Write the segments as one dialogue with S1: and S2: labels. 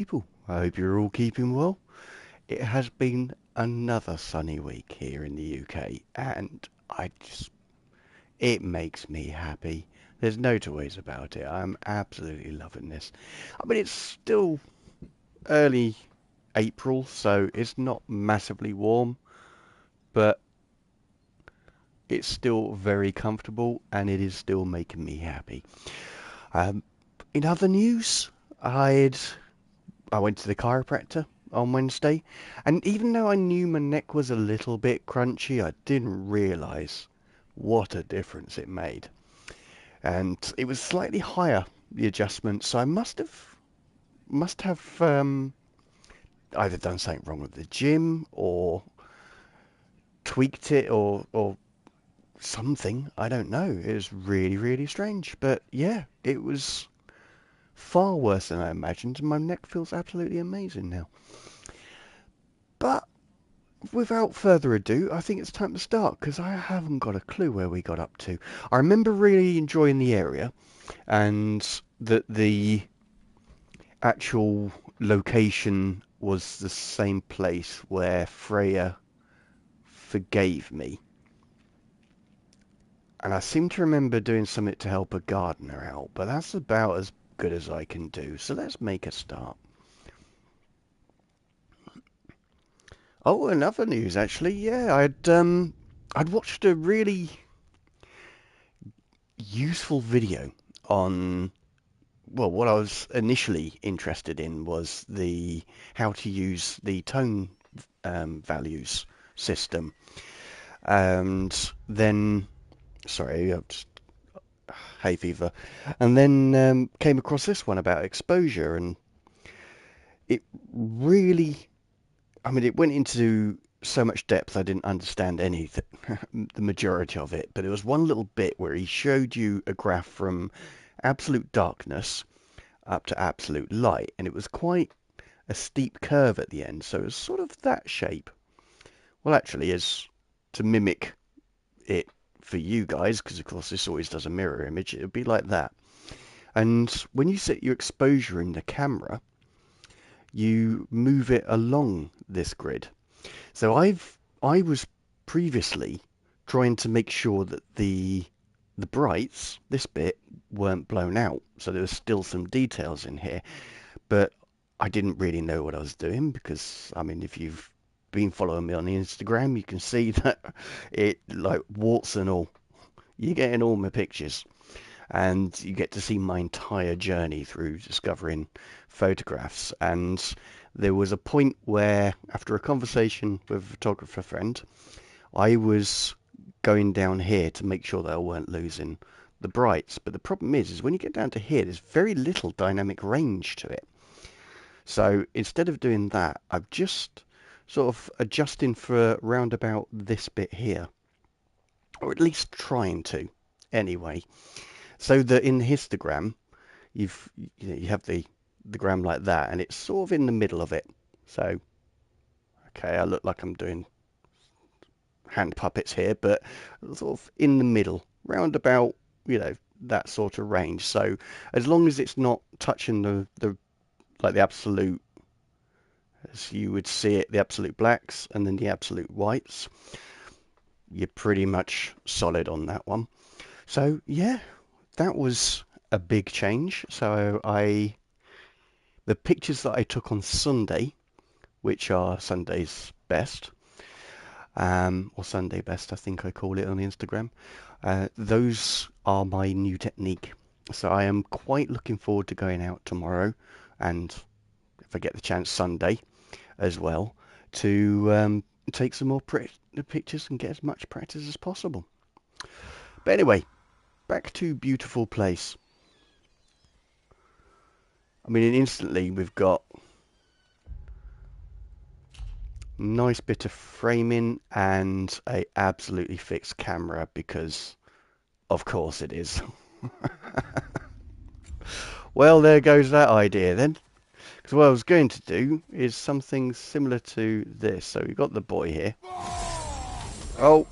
S1: People, I hope you're all keeping well. It has been another sunny week here in the UK, and it makes me happy. There's no two ways about it. I'm absolutely loving this. I mean, it's still early April, so it's not massively warm, but it's still very comfortable, and it is still making me happy. Um, in other news, I went to the chiropractor on Wednesday, and even though I knew my neck was a little bit crunchy, I didn't realise what a difference it made. And it was slightly higher, the adjustment, so I must have either done something wrong with the gym or tweaked it or something. I don't know. It was really, really strange. But yeah, it was far worse than I imagined, and my neck feels absolutely amazing now. But without further ado, I think it's time to start because I haven't got a clue where we got up to. I remember really enjoying the area and that the actual location was the same place where Freya forgave me. And I seem to remember doing something to help a gardener out, but that's about as good as I can do. So let's make a start. Oh, another news actually. Yeah, I'd watched a really useful video on, well, what I was initially interested in was the how to use the tone values system, and then sorry, I've just hay fever, and then came across this one about exposure, and it really, I mean, it went into so much depth I didn't understand anything, the majority of it, but there was one little bit where he showed you a graph from absolute darkness up to absolute light, and it was quite a steep curve at the end, so it was sort of that shape. Well, actually, as to mimic it for you guys, because of course this always does a mirror image, it would be like that. And when you set your exposure in the camera, you move it along this grid. So I was previously trying to make sure that the brights, this bit, weren't blown out, so there was still some details in here. But I didn't really know what I was doing because, I mean, if you've been following me on the Instagram, you can see that it, like, warts and all. You're getting all my pictures, and you get to see my entire journey through discovering photographs. And there was a point where, after a conversation with a photographer friend, I was going down here to make sure that I weren't losing the brights. But the problem is when you get down to here, there's very little dynamic range to it. So instead of doing that, I've just sort of adjusting for round about this bit here, or at least trying to, anyway. So that in the histogram, you have the gram like that, and it's sort of in the middle of it. So okay, I look like I'm doing hand puppets here, but sort of in the middle, round about that sort of range. So as long as it's not touching the like the absolute, as you would see it, the absolute blacks and then the absolute whites, you're pretty much solid on that one. So yeah, that was a big change. So the pictures that I took on Sunday, which are Sunday's best, or Sunday best, I think I call it on Instagram, those are my new technique. So I am quite looking forward to going out tomorrow, and if I get the chance Sunday as well, to take some more pictures and get as much practice as possible. But anyway, back to beautiful place. I mean, instantly we've got nice bit of framing and a absolutely fixed camera because of course it is. Well, there goes that idea then. Because what I was going to do is something similar to this. So we've got the boy here. Oh,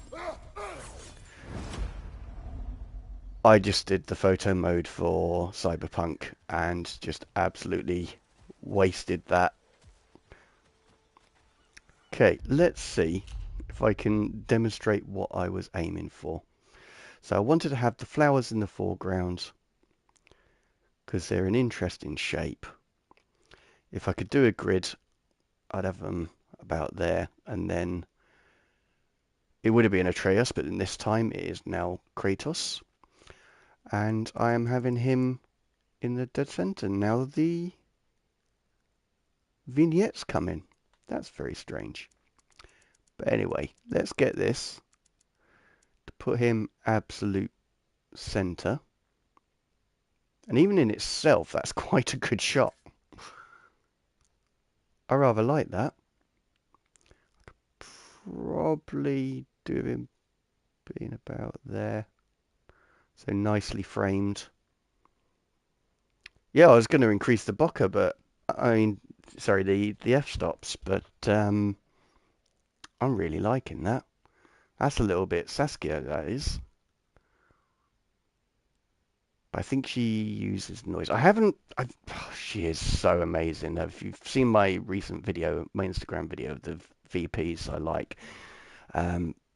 S1: I just did the photo mode for Cyberpunk and just absolutely wasted that. Okay, let's see if I can demonstrate what I was aiming for. So I wanted to have the flowers in the foreground because they're an interesting shape. If I could do a grid, I'd have them about there, and then it would have been Atreus, but in this time it is now Kratos. And I am having him in the dead center. Now the vignettes come in. That's very strange. But anyway, let's get this to put him absolute center. And even in itself, that's quite a good shot. I rather like that. Probably do him being about there. So nicely framed. Yeah, I was going to increase the bokeh, but I mean, sorry, the f-stops, but I'm really liking that. That's a little bit Saskia, that is. I think she uses noise. She is so amazing. If you've seen my recent video, my Instagram video of the VPs I like,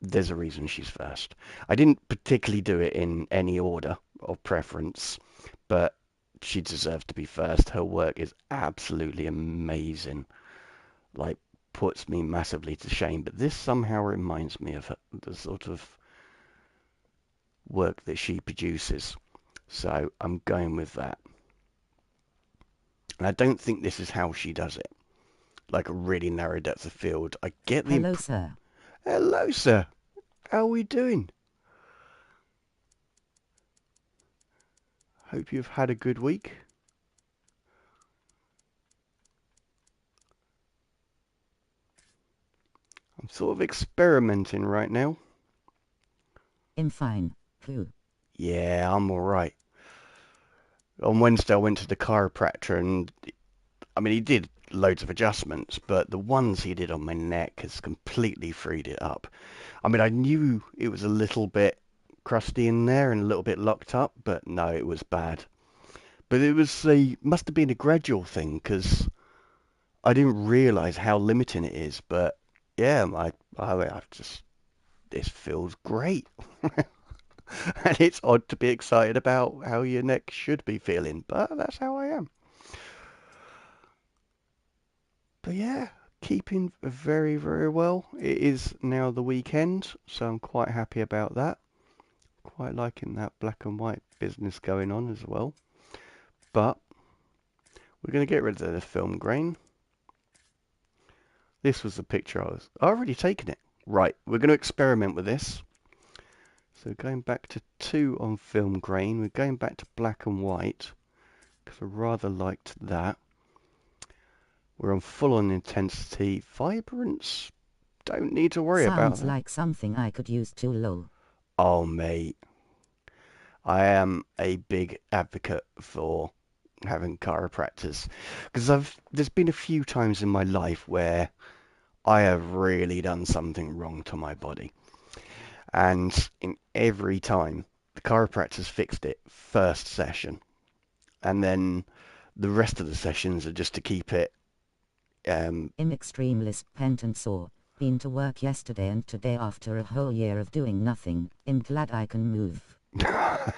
S1: there's a reason she's first. I didn't particularly do it in any order of preference, but she deserves to be first. Her work is absolutely amazing. Like, puts me massively to shame. But this somehow reminds me of the sort of work that she produces. So I'm going with that. And I don't think this is how she does it. Like a really narrow depth of field. I get the...
S2: Hello, sir.
S1: Hello, sir. How are we doing? Hope you've had a good week. I'm sort of experimenting right now.
S2: I'm fine. Who?
S1: Yeah, I'm alright. On Wednesday I went to the chiropractor and, I mean, he did loads of adjustments, but the ones he did on my neck has completely freed it up. I mean, I knew it was a little bit crusty in there and a little bit locked up, but no, it was bad. But must have been a gradual thing because I didn't realise how limiting it is. But yeah, I've just, this feels great. And it's odd to be excited about how your neck should be feeling, but that's how I am. But yeah, keeping very, very well. It is now the weekend, so I'm quite happy about that. Quite liking that black and white business going on as well. But we're going to get rid of the film grain. This was the picture I've already taken it. Right, we're going to experiment with this. So going back to 2 on film grain, we're going back to black and white because I rather liked that. We're on full on intensity. Vibrance, don't need to worry about
S2: Sounds
S1: that.
S2: like something I could use too low.
S1: Oh mate, I am a big advocate for having chiropractors because there's been a few times in my life where I have really done something wrong to my body. And in every time, the chiropractor's fixed it first session. And then the rest of the sessions are just to keep it.
S2: I'm extremely spent and sore. Been to work yesterday and today after a whole year of doing nothing. I'm glad I can move.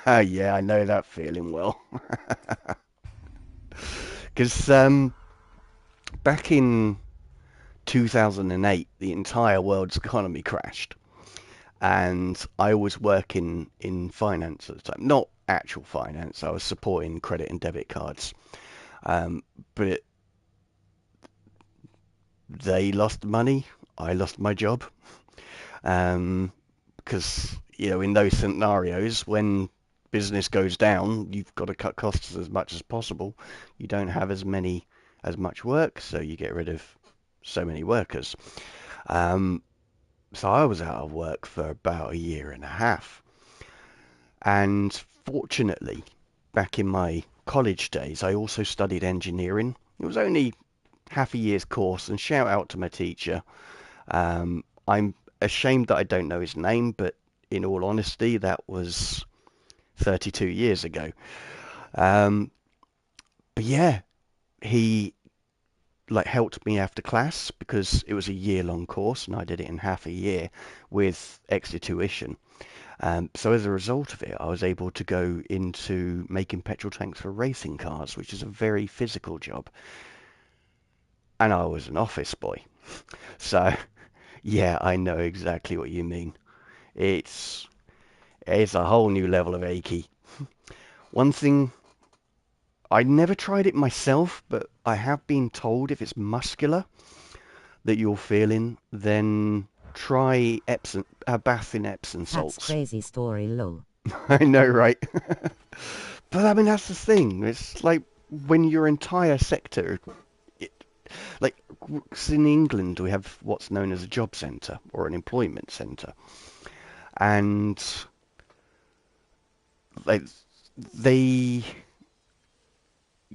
S1: Yeah, I know that feeling well. Because back in 2008, the entire world's economy crashed. And I was working in finance at the time. Not actual finance, I was supporting credit and debit cards. But they lost money, I lost my job. Because, in those scenarios, when business goes down, you've got to cut costs as much as possible. You don't have as much work, so you get rid of so many workers. So I was out of work for about a year and a half. And fortunately, back in my college days, I also studied engineering. It was only half a year's course, and shout out to my teacher. I'm ashamed that I don't know his name, but in all honesty, that was 32 years ago. But yeah, he like helped me after class because it was a year-long course and I did it in half a year with extra tuition. So as a result of it, I was able to go into making petrol tanks for racing cars, which is a very physical job. And I was an office boy. So yeah, I know exactly what you mean. It's it's a whole new level of achy. One thing, I never tried it myself, but I have been told if it's muscular that you're feeling, then try Epsom, a bath in Epsom
S2: That's
S1: salts.
S2: crazy story, lol.
S1: I know, right? But I mean, that's the thing. It's like when your entire sector, it, like 'cause in England, we have what's known as a job centre or an employment centre, and like they,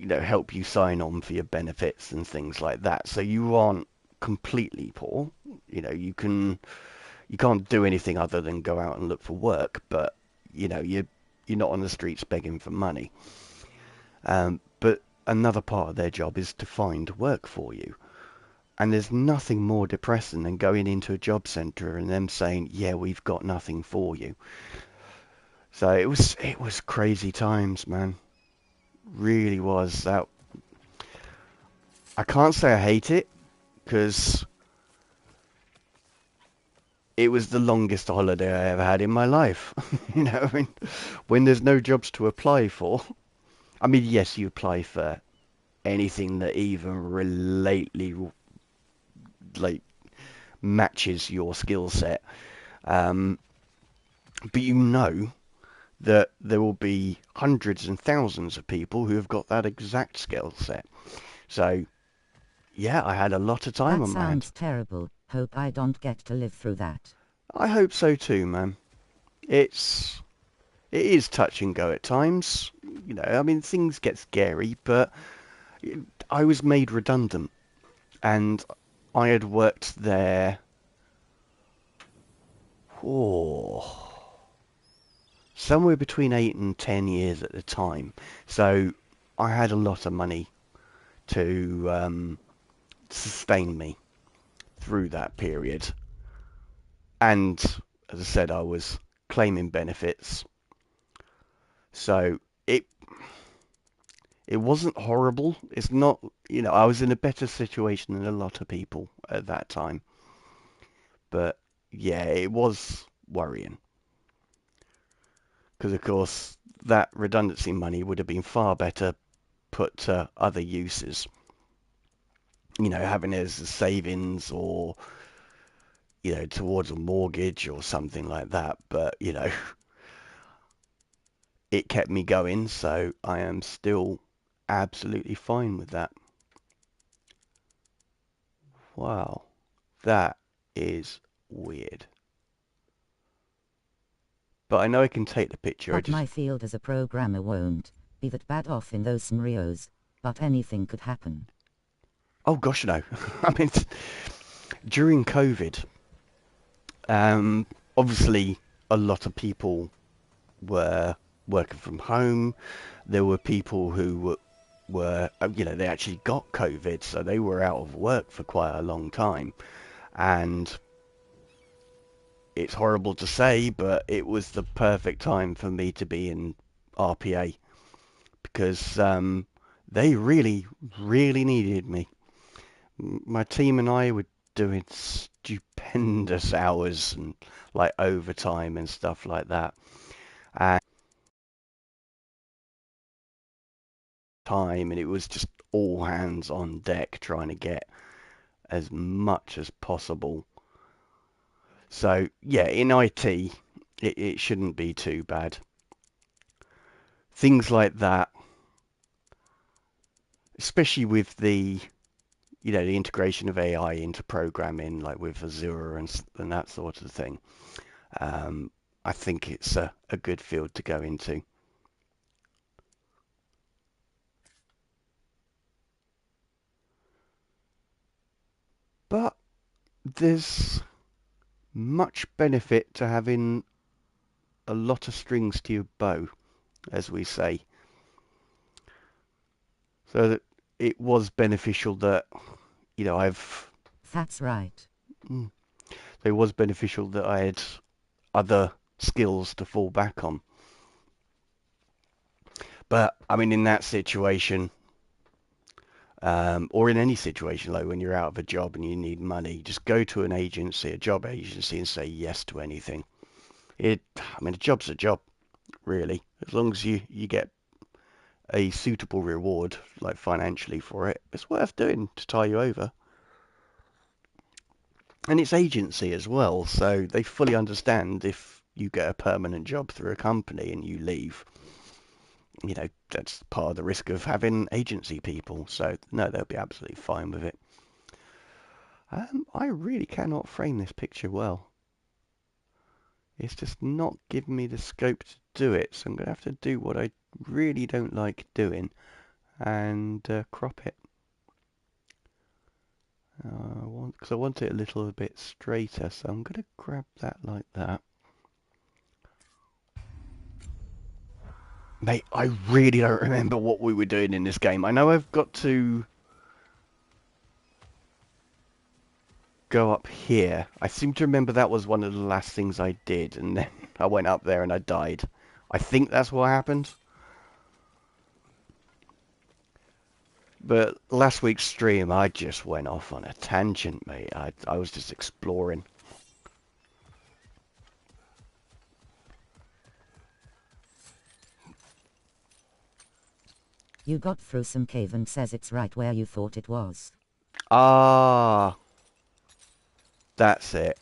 S1: help you sign on for your benefits and things like that. So you aren't completely poor. You can't do anything other than go out and look for work, but you're not on the streets begging for money. But another part of their job is to find work for you. And there's nothing more depressing than going into a job centre and them saying, "Yeah, we've got nothing for you." So it was crazy times, man. Really was. That I can't say I hate it because it was the longest holiday I ever had in my life. I mean, when there's no jobs to apply for. I mean, yes, you apply for anything that even relatedly like matches your skill set. Um, but that there will be hundreds and thousands of people who have got that exact skill set. So yeah, I had a lot of time
S2: That
S1: on my hands.
S2: sounds terrible. Hope I don't get to live through that.
S1: I hope so too, man. It is touch and go at times. I mean, things get scary, but I was made redundant, and I had worked there, oh, somewhere between 8 and 10 years at the time. So I had a lot of money to sustain me through that period. And as I said, I was claiming benefits. So it wasn't horrible. It's not, I was in a better situation than a lot of people at that time. But yeah, it was worrying because, of course, that redundancy money would have been far better put to other uses. Having it as a savings or, towards a mortgage or something like that. But, it kept me going, so I am still absolutely fine with that. Wow, that is weird. But I know I can take the picture. I
S2: But
S1: just,
S2: my field as a programmer won't be that bad off in those scenarios. But anything could happen.
S1: oh gosh, no. I mean, during COVID, obviously a lot of people were working from home. There were people who they actually got COVID, so they were out of work for quite a long time. And it's horrible to say, but it was the perfect time for me to be in RPA because they really, really needed me. My team and I were doing stupendous hours and like overtime and stuff like that. And time, and it was just all hands on deck trying to get as much as possible. So yeah, in IT, it shouldn't be too bad. Things like that, especially with the integration of AI into programming, like with Azure and that sort of thing. Um, I think it's a good field to go into. But there's much benefit to having a lot of strings to your bow, as we say. So that it was beneficial that you know,
S2: That's right.
S1: it was beneficial that I had other skills to fall back on. But I mean, in that situation, or in any situation, like when you're out of a job and you need money, just go to an agency, a job agency, and say yes to anything. I mean, a job's a job, really. As long as you get a suitable reward, like financially for it, it's worth doing to tie you over. And it's agency as well, so they fully understand if you get a permanent job through a company and you leave. You know, that's part of the risk of having agency people. So, no, they'll be absolutely fine with it. I really cannot frame this picture well. It's just not giving me the scope to do it, so I'm going to have to do what I really don't like doing and crop it. Because I want it a little bit straighter, so I'm going to grab that like that. Mate, I really don't remember what we were doing in this game. I know I've got to go up here. I seem to remember that was one of the last things I did, and then I went up there and I died. I think that's what happened. But last week's stream, I just went off on a tangent, mate. I was just exploring.
S2: You got through some cave and says it's right where you thought it was.
S1: Ah, that's it.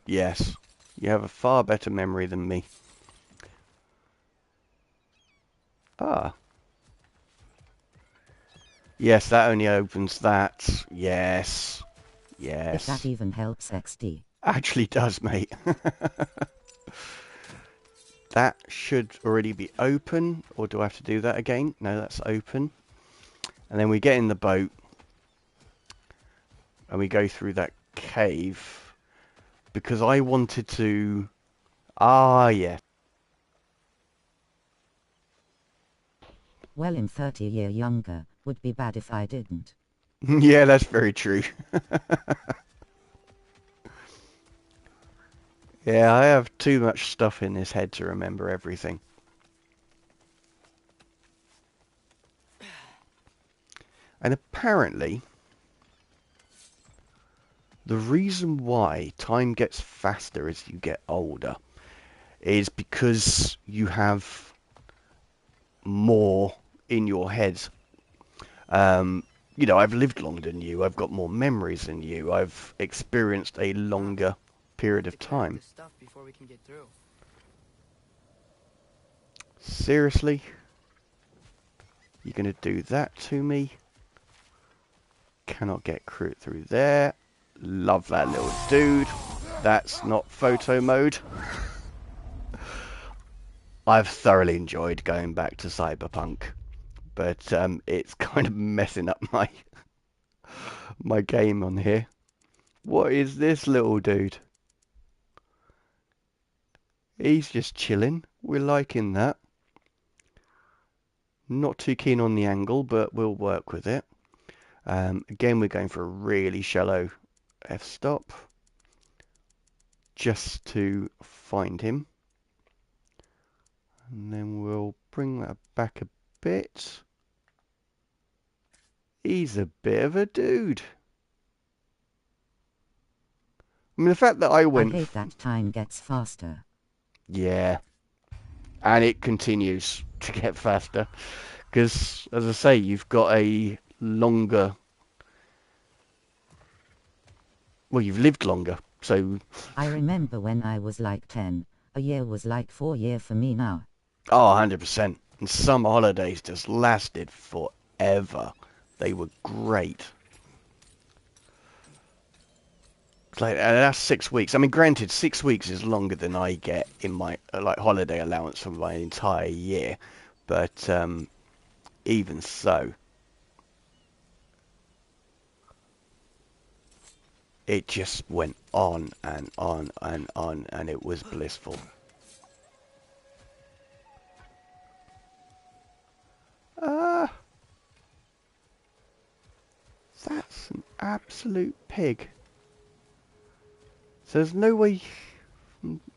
S1: Yes. You have a far better memory than me. Ah. Yes, that only opens that. Yes.
S2: If that
S1: Yes.
S2: even helps XD.
S1: Actually does, mate. That should already be open, or do I have to do that again? No, that's open. And then we get in the boat, and we go through that cave, because I wanted to... Ah, yeah.
S2: Well, I'm 30 year younger. Would be bad if I didn't.
S1: Yeah, that's very true. Yeah, I have too much stuff in this head to remember everything. And apparently, the reason why time gets faster as you get older is because you have more in your head. Um, you know, I've lived longer than you. I've got more memories than you. I've experienced a longer period of time. Seriously? You're going to do that to me? Cannot get through there. Love that little dude. That's not photo mode. I've thoroughly enjoyed going back to Cyberpunk, but it's kind of messing up my game on here. What is this little dude? He's just chilling. We're liking that. Not too keen on the angle, but we'll work with it. Again, we're going for a really shallow f-stop just to find him. And then we'll bring that back a bit. He's a bit of a dude. I mean, the fact that I
S2: I
S1: went...
S2: hate that time gets faster.
S1: Yeah. And it continues to get faster. Because, as I say, you've got a longer... Well, you've lived longer, so...
S2: I remember when I was like 10. A year was like 4 years for me now.
S1: Oh, 100%. And some holidays just lasted forever. They were great. It's like, that's 6 weeks. I mean, granted, 6 weeks is longer than I get in my like holiday allowance for my entire year. But even so, it just went on and on and on, and it was blissful. That That's an absolute pig. So there's no way...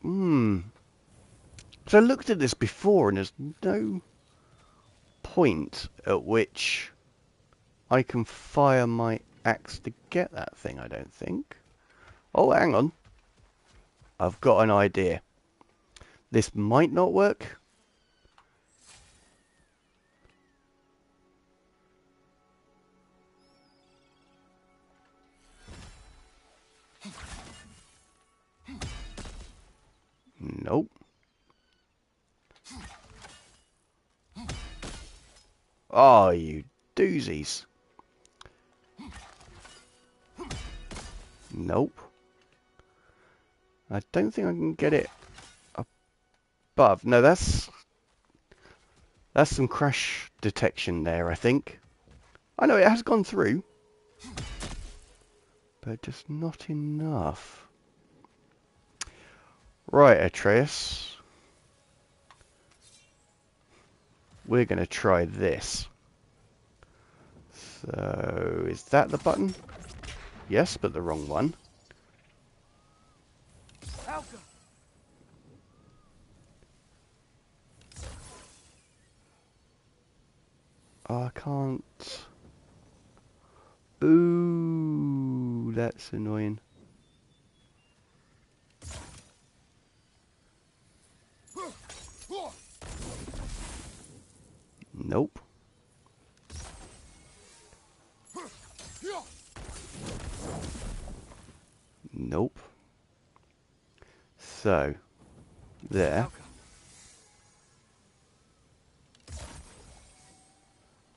S1: So I looked at this before and there's no point at which I can fire my axe to get that thing, I don't think. Oh, hang on. I've got an idea. This might not work. Nope. Oh, you doozies. Nope. I don't think I can get it above. No, that's some crash detection there, I think. I know it has gone through, but just not enough. Right, Atreus. We're going to try this. So, is that the button? Yes, but the wrong one. Oh, I can't. Boo! That's annoying. Nope. Nope. So, there.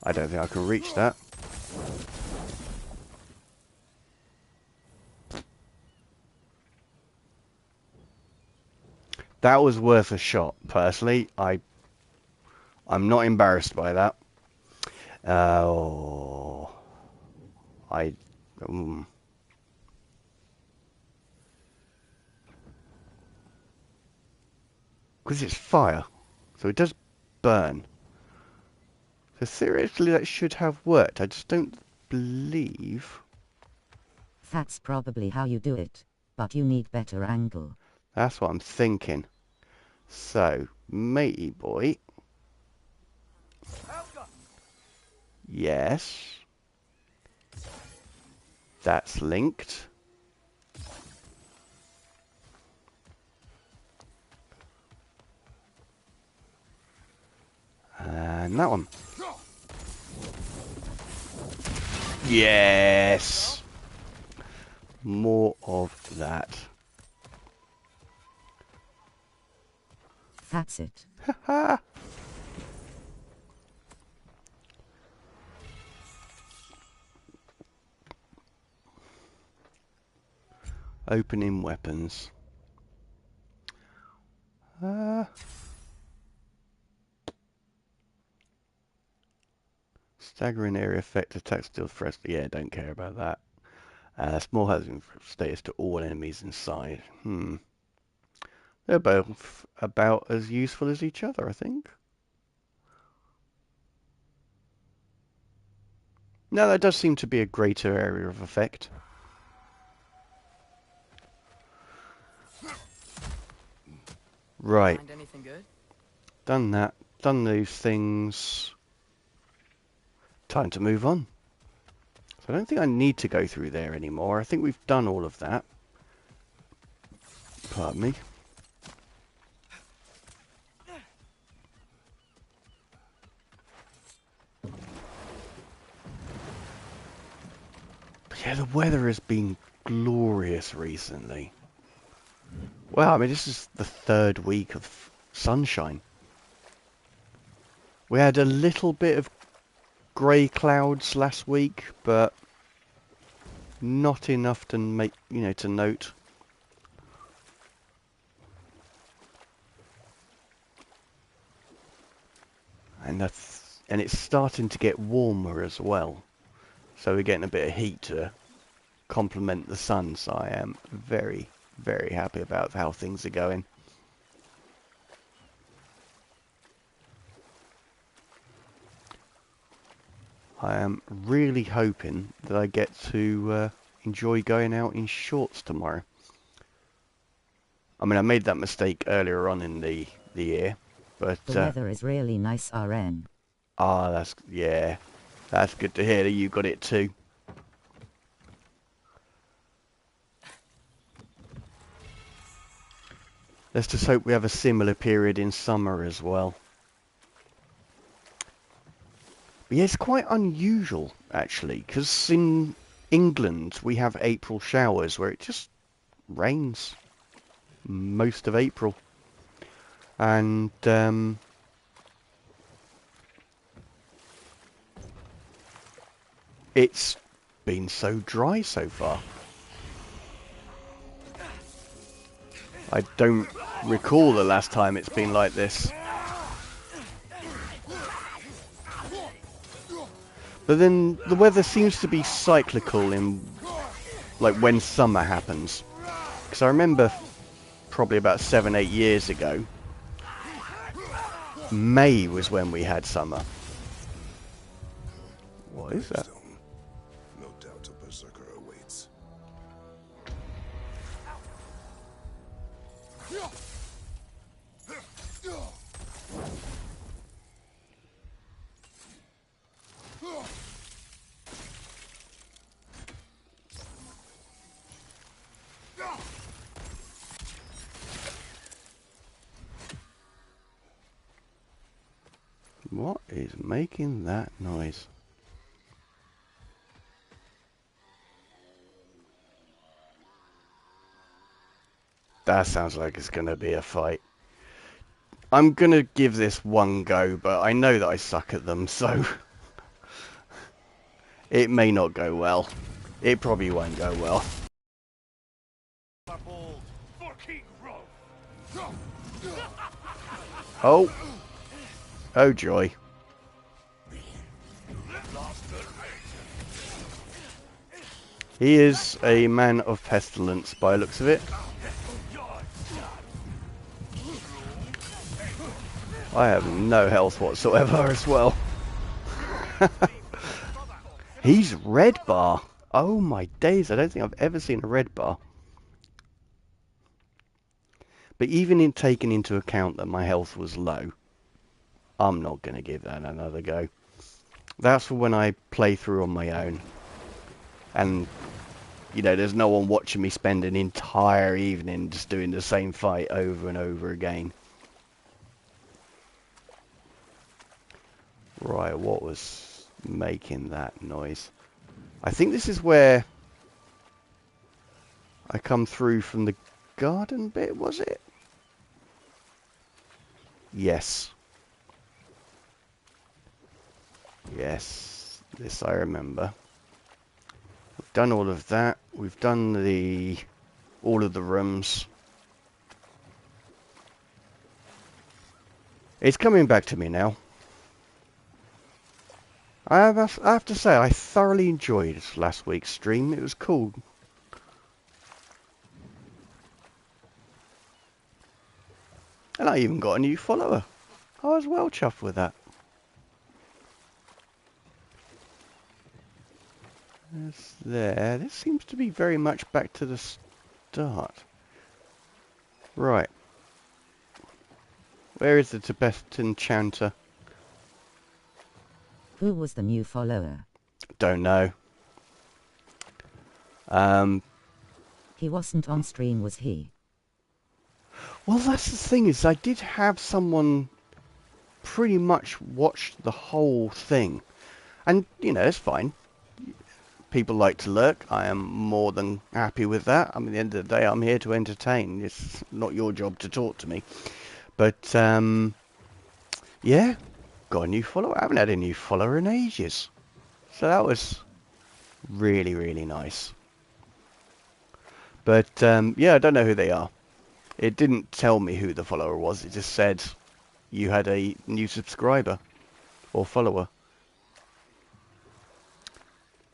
S1: I don't think I can reach that. That was worth a shot, personally. I'm not embarrassed by that. Oh, I... Because it's fire, so it does burn. So theoretically that should have worked. I just don't believe...
S2: That's probably how you do it, but you need better angle.
S1: That's what I'm thinking. So, matey boy. Yes. That's linked. And that one. Yes! More of that.
S2: That's it.
S1: Ha! Opening weapons. Staggering area effect, attack still fresh. Yeah, don't care about that. Small hazard status to all enemies inside. They're both about as useful as each other, I think. No, that does seem to be a greater area of effect. Right.
S3: Find anything good?
S1: Done that. Done those things. Time to move on. So I don't think I need to go through there anymore. I think we've done all of that. Pardon me. But yeah, the weather has been glorious recently. Well, I mean, this is the third week of sunshine. We had a little bit of grey clouds last week, but not enough to make, to note. And it's starting to get warmer as well. So we're getting a bit of heat to complement the sun. So I am very, very happy about how things are going. I am really hoping that I get to enjoy going out in shorts tomorrow. I mean, I made that mistake earlier on in the year, but
S2: The weather is really nice, RN.
S1: yeah, that's good to hear that you got it too. Let's just hope we have a similar period in summer as well. But yeah, it's quite unusual actually, because in England we have April showers where it just rains most of April, and it's been so dry so far. I don't recall the last time it's been like this. But then the weather seems to be cyclical in like when summer happens. Because I remember probably about 7, 8 years ago, May was when we had summer. What is that?
S3: No doubt a berserker awaits.
S1: What is making that noise? That sounds like it's going to be a fight. I'm going to give this one go, but I know that I suck at them, so it may not go well. It probably won't go well. Oh. Oh joy. He is a man of pestilence by the looks of it. I have no health whatsoever as well. He's red bar. Oh my days, I don't think I've ever seen a red bar. But even in taking into account that my health was low, I'm not going to give that another go. That's for when I play through on my own. And, you know, there's no one watching me spend an entire evening just doing the same fight over and over again. Right, what was making that noise? I think this is where I come through from the garden bit, was it? Yes. Yes, this I remember. We've done all of that. We've done all of the rooms. It's coming back to me now. I have to say, I thoroughly enjoyed last week's stream. It was cool. And I even got a new follower. I was well chuffed with that. That's there. This seems to be very much back to the start. Right. Where is the Tibetan chanter?
S2: Who was the new follower?
S1: Don't know.
S2: He wasn't on stream, was he?
S1: Well, that's the thing is I did have someone pretty much watch the whole thing. And, you know, it's fine. People like to lurk. I am more than happy with that. I mean, at the end of the day, I'm here to entertain. It's not your job to talk to me. But, yeah, got a new follower. I haven't had a new follower in ages. So that was really, really nice. But, yeah, I don't know who they are. It didn't tell me who the follower was. It just said you had a new subscriber or follower.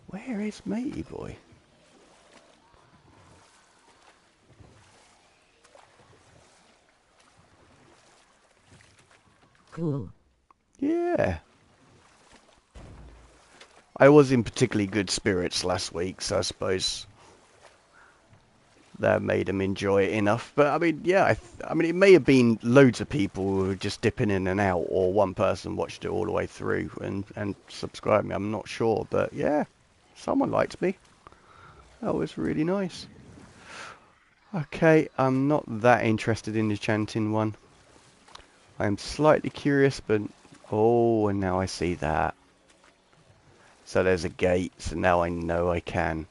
S1: Where is Matey Boy?
S2: Cool.
S1: Yeah. I was in particularly good spirits last week, so I suppose that made them enjoy it enough. But I mean, yeah, I mean, it may have been loads of people who were just dipping in and out, or one person watched it all the way through and subscribed me. I'm not sure, but yeah, someone liked me. That was really nice. Okay, I'm not that interested in the chanting one. I'm slightly curious, but oh, and now I see that. So there's a gate, so now I know I can.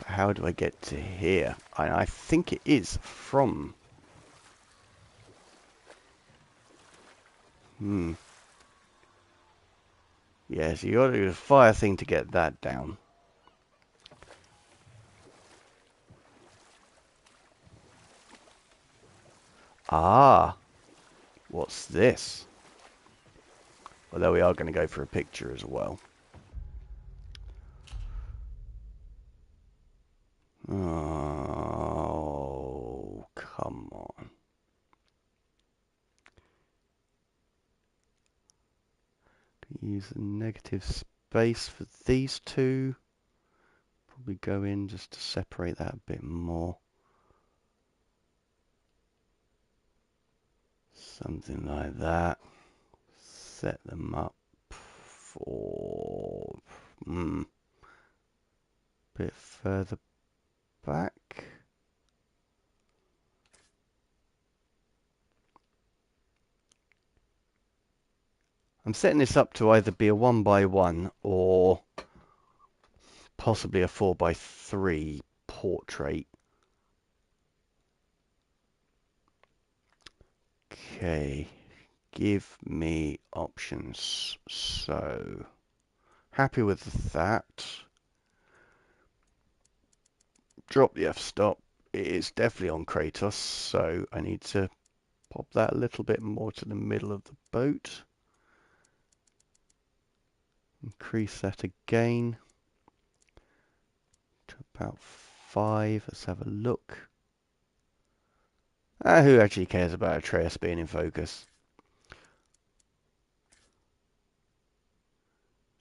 S1: How do I get to here? I think it is from... Yeah, so you got to do the fire thing to get that down. Ah, what's this? Although we are going to go for a picture as well. Oh, come on. Use the negative space for these two. Probably go in just to separate that a bit more. Something like that. Set them up for bit further back. I'm setting this up to either be a 1x1 or possibly a 4x3 portrait. Okay, give me options. So, happy with that. Drop the f-stop. It is definitely on Kratos, so I need to pop that a little bit more to the middle of the boat. Increase that again to about 5. Let's have a look. Who actually cares about Atreus being in focus?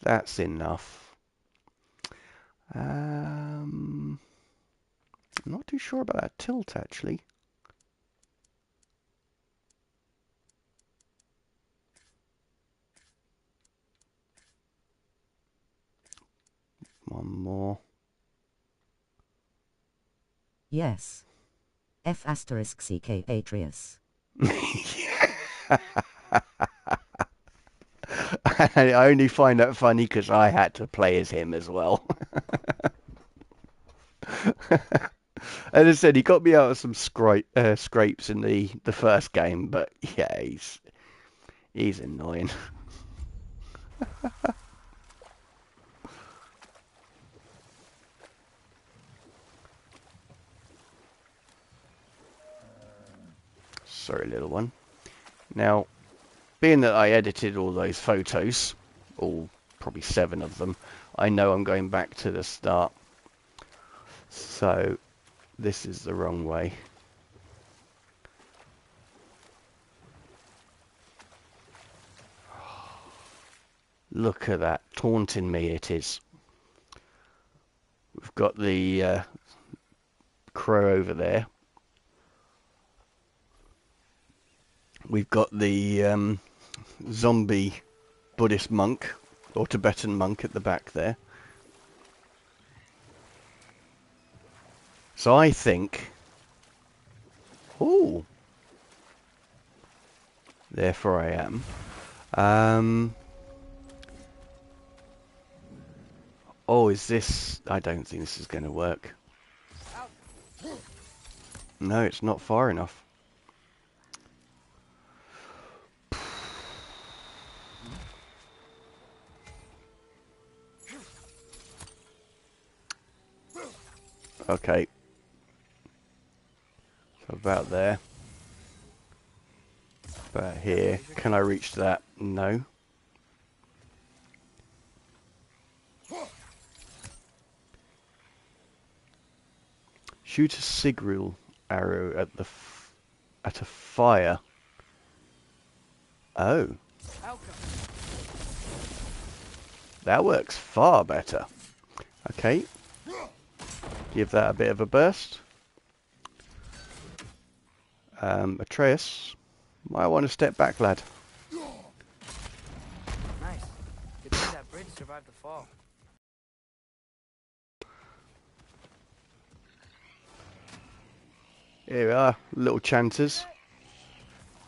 S1: That's enough. I'm not too sure about that tilt, actually. One more.
S2: Yes. F asterisk CK Atreus.
S1: I only find that funny because I had to play as him as well. As I said, he got me out of some scrapes in the first game, but yeah, he's annoying. Sorry, little one. Now, being that I edited all those photos, all probably 7 of them, I know I'm going back to the start. So, this is the wrong way. Look at that, taunting me it is. We've got the crow over there. We've got the zombie Buddhist monk, or Tibetan monk at the back there. So I think... Ooh! Therefore I am. Oh, is this... I don't think this is going to work. No, it's not far enough. Okay. So about there. About here. Can I reach that? No. Shoot a Sigril arrow at a fire. Oh. That works far better. Okay. Give that a bit of a burst. Atreus, might want to step back, lad.
S4: Nice. Good thing that bridge survived the fall.
S1: Here we are, little chanters.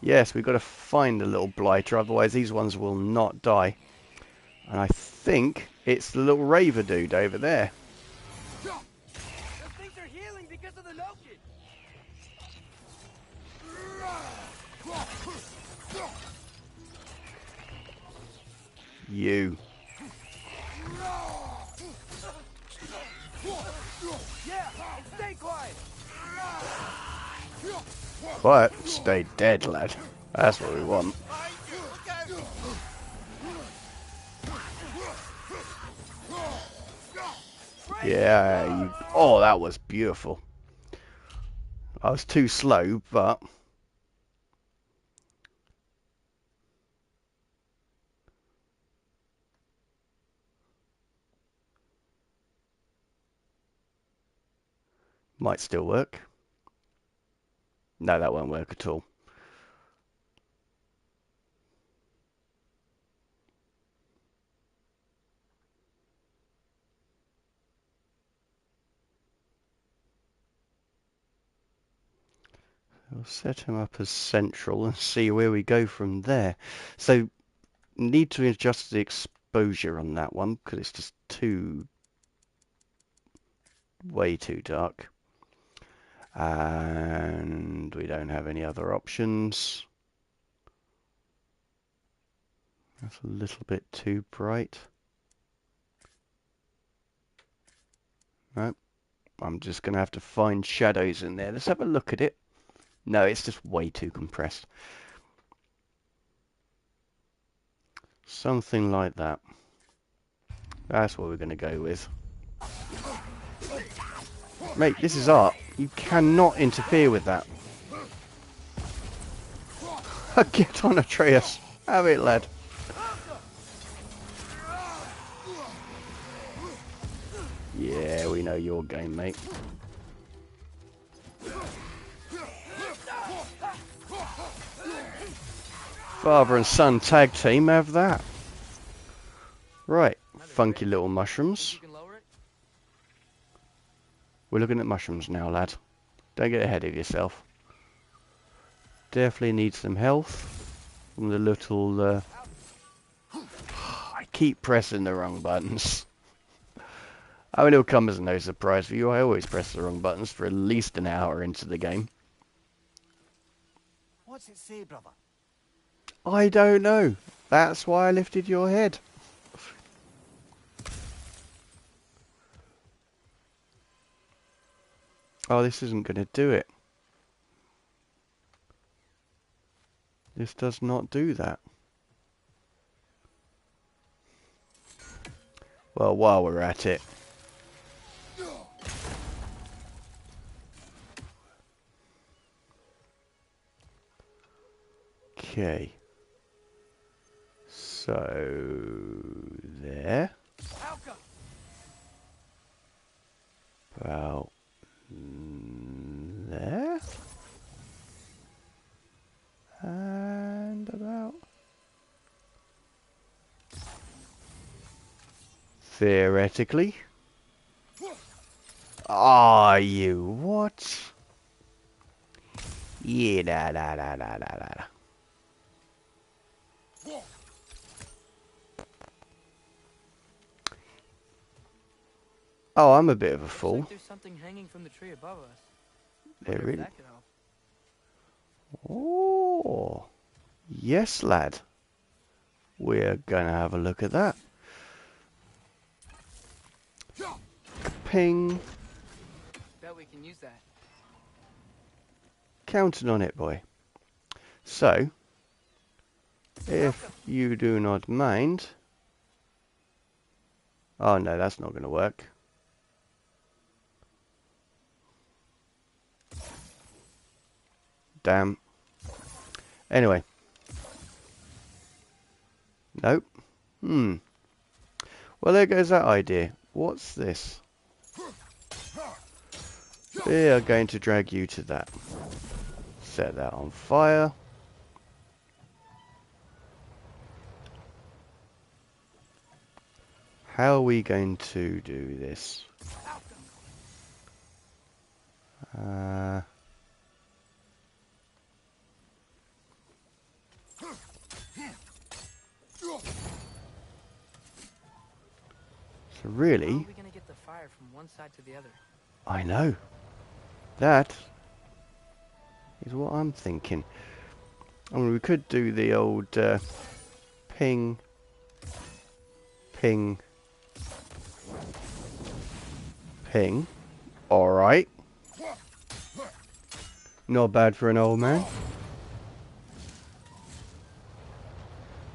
S1: Yes, we've got to find the little blighter, otherwise these ones will not die. And I think it's the little raver dude over there.
S4: Those things are healing because of the Nokin.
S1: You.
S4: Yeah, and stay quiet.
S1: Quiet, stay dead, lad. That's what we want. Yeah, you... Oh, that was beautiful. I was too slow, but... Might still work. No, that won't work at all. We'll set him up as central and see where we go from there. So, need to adjust the exposure on that one because it's just way too dark. And we don't have any other options. That's a little bit too bright. Nope. I'm just going to have to find shadows in there. Let's have a look at it. No, it's just way too compressed. Something like that. That's what we're going to go with. Mate, this is art. You cannot interfere with that. Get on, Atreus. Have it, lad. Yeah, we know your game, mate. Father and son tag team, have that. Right, funky little mushrooms. We're looking at mushrooms now, lad. Don't get ahead of yourself. Definitely need some health from the little... I keep pressing the wrong buttons. I mean, it'll come as no surprise for you. I always press the wrong buttons for at least an hour into the game.
S4: What's it say, brother?
S1: I don't know. That's why I lifted your head. Oh, this isn't going to do it. This does not do that. Well, while we're at it. Okay. So, there. About there. And about... Theoretically. Are you what? Yeah, nah. Oh, I'm a bit of a fool.
S4: Like there's something hanging from the tree above us.
S1: There
S4: Wonder if
S1: is.
S4: that could help.
S1: Oh, yes, lad. We're gonna have a look at that. Ping.
S4: Bet we can use that.
S1: Counting on it, boy. So, if you do not mind... Oh no, that's not going to work. Damn. Anyway. Nope. Hmm. Well, there goes that idea. What's this? We are going to drag you to that. Set that on fire. How are we going to do this? So
S4: How
S1: really,
S4: are we gonna get the fire from one side to the other?
S1: I know. That is what I'm thinking. I mean, we could do the old ping, ping, ping. Alright. Not bad for an old man.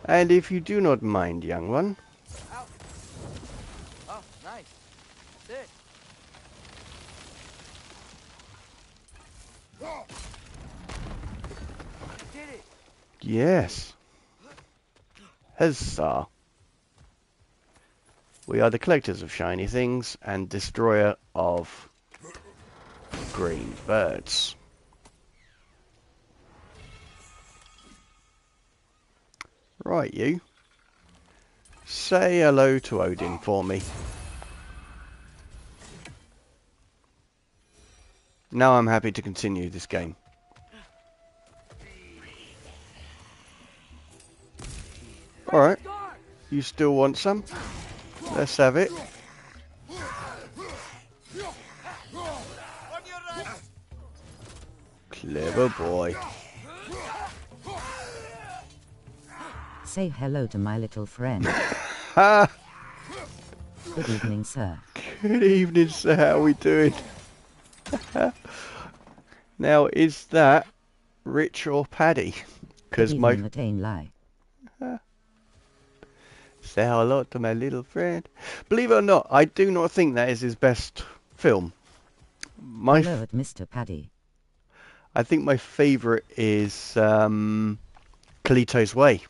S1: And if you do not mind, young one.
S4: Ow. Oh, nice. Sick. Did it.
S1: Yes. Huzzah. We are the collectors of shiny things and destroyer of green birds. Right, you. Say hello to Odin for me. Now I'm happy to continue this game. Alright, you still want some? Let's have it. Clever boy.
S2: Say hello to my little friend.
S1: Ha!
S2: Good evening, sir.
S1: Good evening, sir. How are we doing? Now, is that Rich or Paddy?
S2: Good
S1: Because my...
S2: evening, Attain Lie.
S1: Say hello to my little friend. Believe it or not, I do not think that is his best film.
S2: Hello at Mr. Paddy.
S1: I think my favourite is Kalito's Way.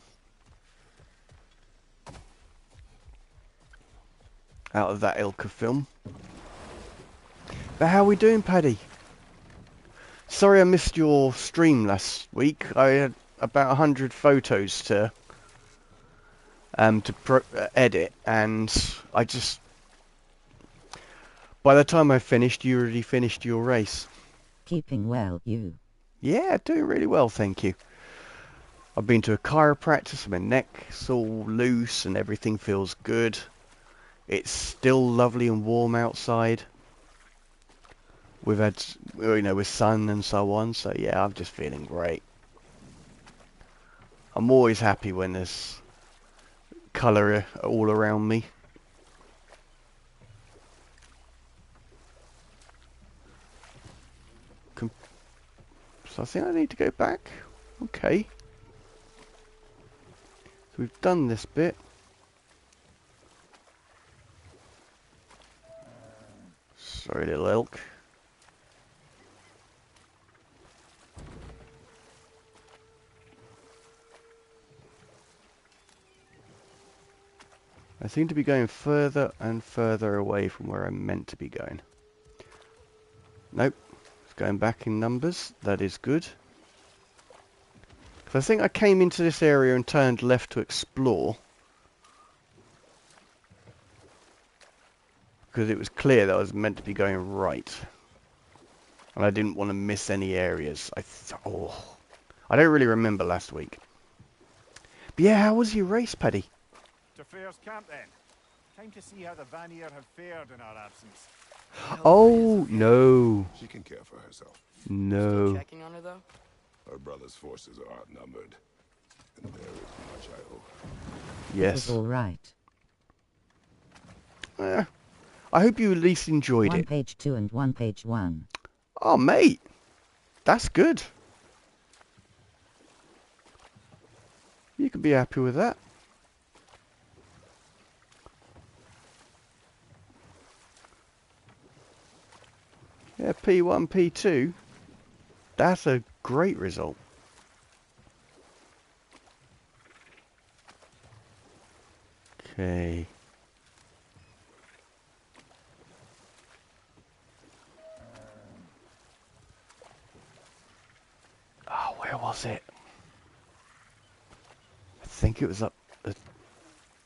S1: Out of that ilk of film. But how are we doing, Paddy? Sorry I missed your stream last week. I had about 100 photos to edit, and I just... By the time I finished, you already finished your race.
S2: Keeping well, you.
S1: Yeah, doing really well, thank you. I've been to a chiropractor, so my neck's all loose and everything feels good. It's still lovely and warm outside. We've had, you know, with sun and so on, so yeah, I'm just feeling great. I'm always happy when there's colour all around me. So I think I need to go back. Okay. So we've done this bit. Sorry, little elk. I seem to be going further and further away from where I'm meant to be going. Nope. It's going back in numbers. That is good. Because I think I came into this area and turned left to explore. Because it was clear that I was meant to be going right. And I didn't want to miss any areas. I don't really remember last week. But yeah, how was your race, Paddy?
S5: To Fair's camp then. Time to see how the Vanir have fared in our absence.
S1: Oh, no.
S3: She can care for herself.
S4: Still
S1: No.
S4: checking on her though?
S3: Her brother's forces are outnumbered. And there is much I owe.
S2: It was
S1: Yes.
S2: all right.
S1: I hope you at least enjoyed
S2: One
S1: it.
S2: page 2 and one page 1.
S1: Oh, mate. That's good. You can be happy with that. Yeah, P1, P2. That's a great result. Okay. Oh, where was it? I think it was up the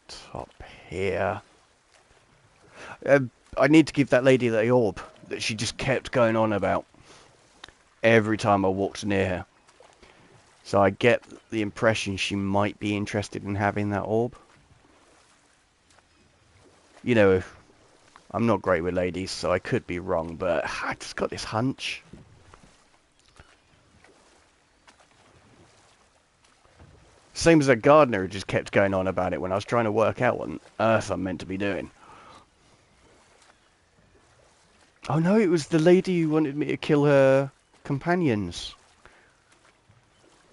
S1: top here. I need to give that lady the orb that she just kept going on about every time I walked near her. So I get the impression she might be interested in having that orb. You know, I'm not great with ladies, so I could be wrong, but I just got this hunch. Same as that gardener who just kept going on about it when I was trying to work out what on earth I'm meant to be doing. Oh no, it was the lady who wanted me to kill her companions.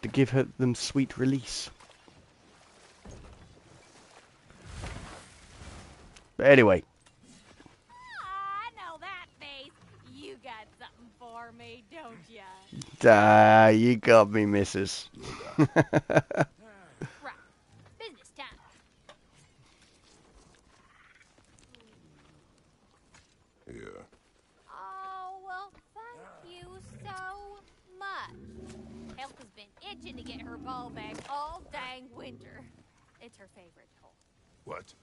S1: To give them sweet release. But anyway.
S6: I know that face. You got something for me, don't ya?
S1: You got me, missus.
S6: Right. Business time.
S3: Here.
S6: Oh, well, thank you so much. Health has been itching to get her ball back all dang winter. It's her favorite hole.
S3: What?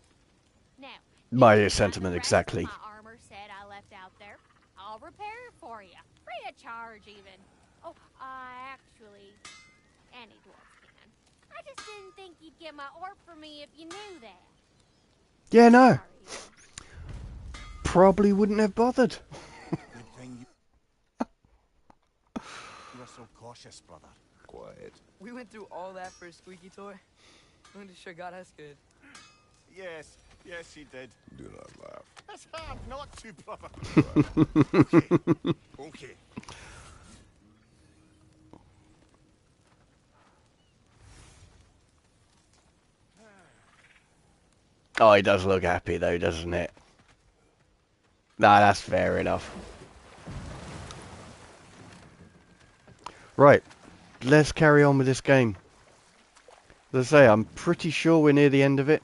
S6: Now,
S1: My
S6: if you got
S1: sentiment
S6: the rest of
S1: exactly.
S6: my armor set I left out there, I'll repair it for you. Free of charge, even. Oh, actually, any dwarf can. I just didn't think you'd get my orb for me if you knew that.
S1: Yeah, no.
S6: Sorry.
S1: Probably wouldn't have bothered.
S5: Good thing you were so cautious, brother.
S3: Quiet.
S4: We went through all that for a squeaky toy. Linda sure got us good.
S5: Yes, yes, he did.
S3: Do not laugh.
S5: It's hard not to, brother. Okay, okay.
S1: Oh, he does look happy though, doesn't it? Nah, that's fair enough. Right, let's carry on with this game. As I say, I'm pretty sure we're near the end of it.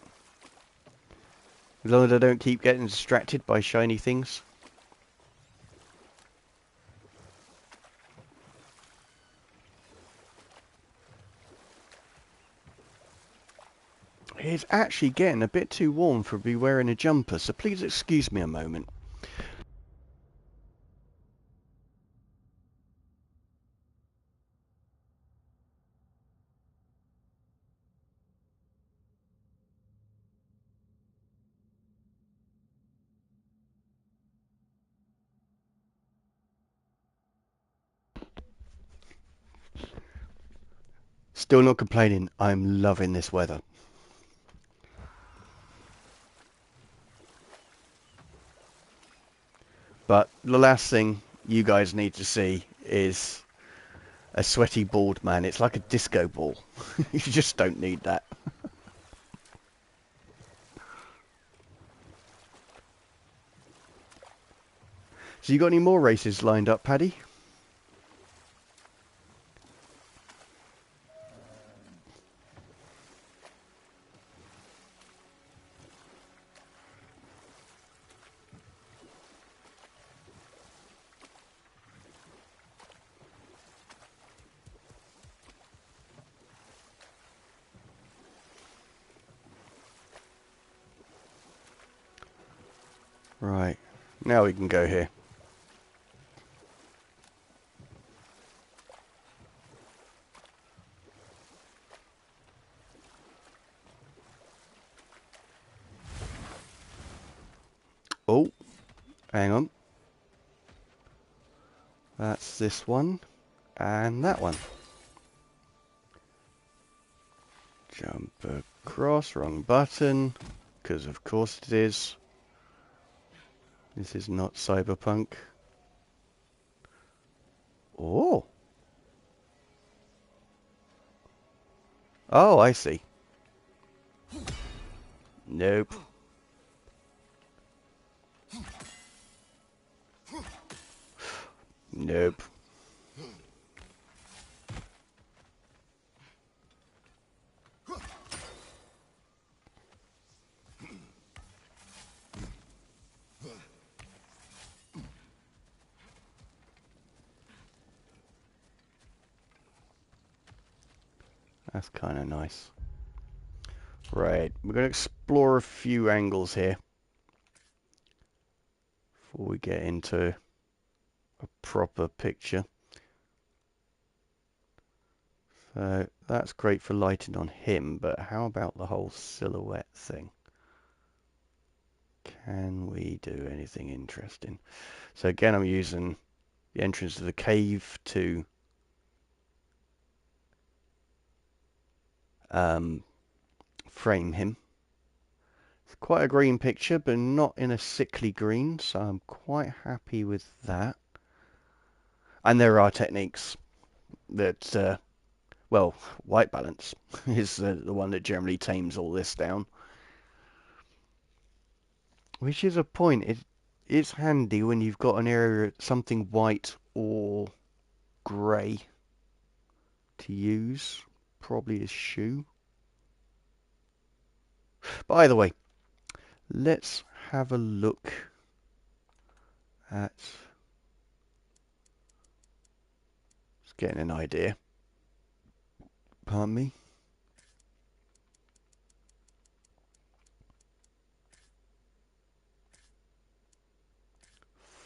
S1: As long as I don't keep getting distracted by shiny things. It's actually getting a bit too warm for me wearing a jumper, so please excuse me a moment. Still not complaining, I'm loving this weather. But the last thing you guys need to see is a sweaty bald man. It's like a disco ball. You just don't need that. So you got any more races lined up, Paddy? Right, now we can go here. Oh, hang on. That's this one, and that one. Jump across, wrong button, because of course it is. This is not cyberpunk. Oh. Oh, I see. Nope. Nope. That's kind of nice. Right, we're going to explore a few angles here before we get into a proper picture. So that's great for lighting on him, but how about the whole silhouette thing? Can we do anything interesting? So again, I'm using the entrance to the cave to frame him. It's quite a green picture, but not in a sickly green, so I'm quite happy with that. And there are techniques that, well, white balance is the one that generally tames all this down. Which is a point. It's handy when you've got an area, something white or grey to use. Probably his shoe. By the way, let's have a look at... Just getting an idea. Pardon me.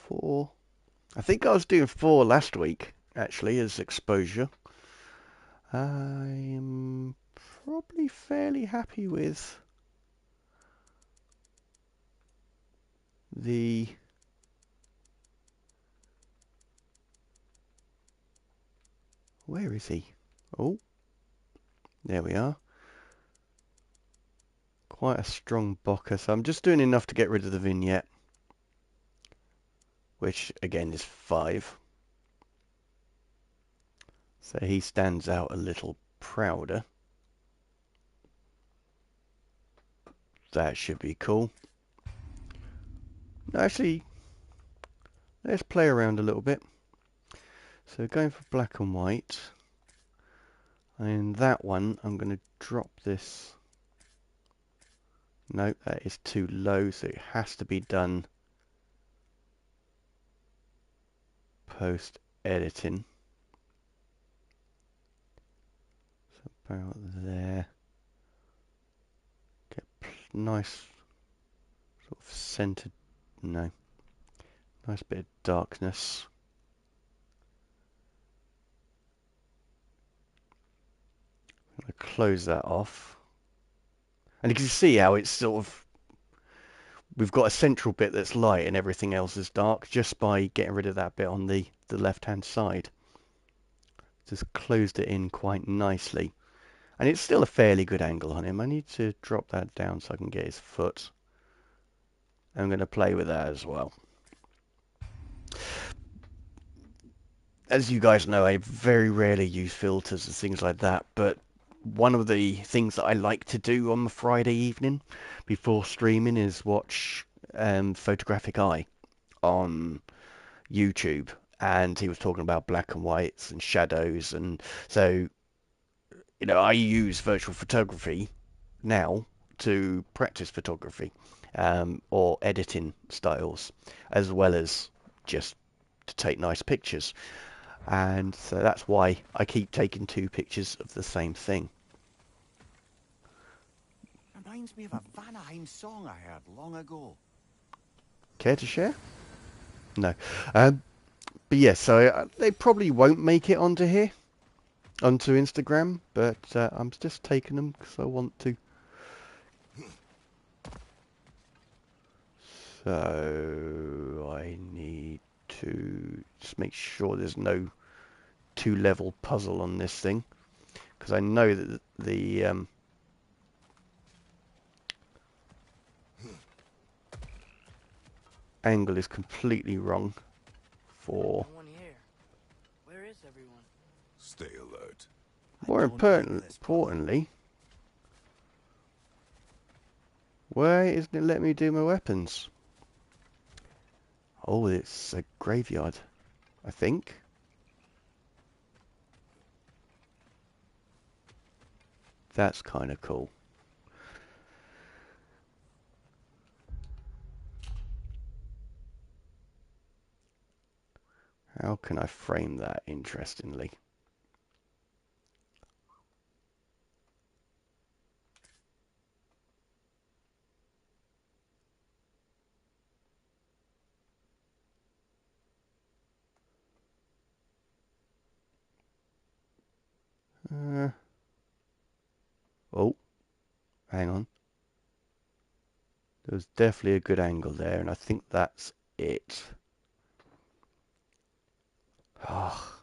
S1: Four. I think I was doing 4 last week, actually, as exposure. I'm probably fairly happy with the... Where is he? Oh, there we are. Quite a strong bokeh, so I'm just doing enough to get rid of the vignette, which again is 5. So he stands out a little prouder. That should be cool. Actually, let's play around a little bit. So going for black and white. And that one, I'm going to drop this. No, that is too low, so it has to be done post-editing. So about there. Get nice sort of centered, no, nice bit of darkness. I'm going to close that off. And you can see how it's sort of, we've got a central bit that's light and everything else is dark just by getting rid of that bit on the left-hand side. Just closed it in quite nicely. And it's still a fairly good angle on him. I need to drop that down so I can get his foot. I'm going to play with that as well. As you guys know, I very rarely use filters and things like that, but one of the things that I like to do on the Friday evening before streaming is watch Photographic Eye on YouTube, and he was talking about black and whites and shadows, and so I use virtual photography now to practice photography or editing styles, as well as just to take nice pictures. And so that's why I keep taking 2 pictures of the same thing.
S5: Reminds me of a Vanaheim song I heard long ago.
S1: Care to share? No. But yeah, so they probably won't make it onto here, onto Instagram, but I'm just taking them because I want to. So I need to just make sure there's no 2-level puzzle on this thing, because I know that the angle is completely wrong for...
S4: No one here. Where is everyone?
S3: Stay alert.
S1: More importantly, why isn't it letting me do my weapons? Oh, it's a graveyard, I think. That's kind of cool. How can I frame that interestingly? Oh, hang on. There was definitely a good angle there, and I think that's it. Oh.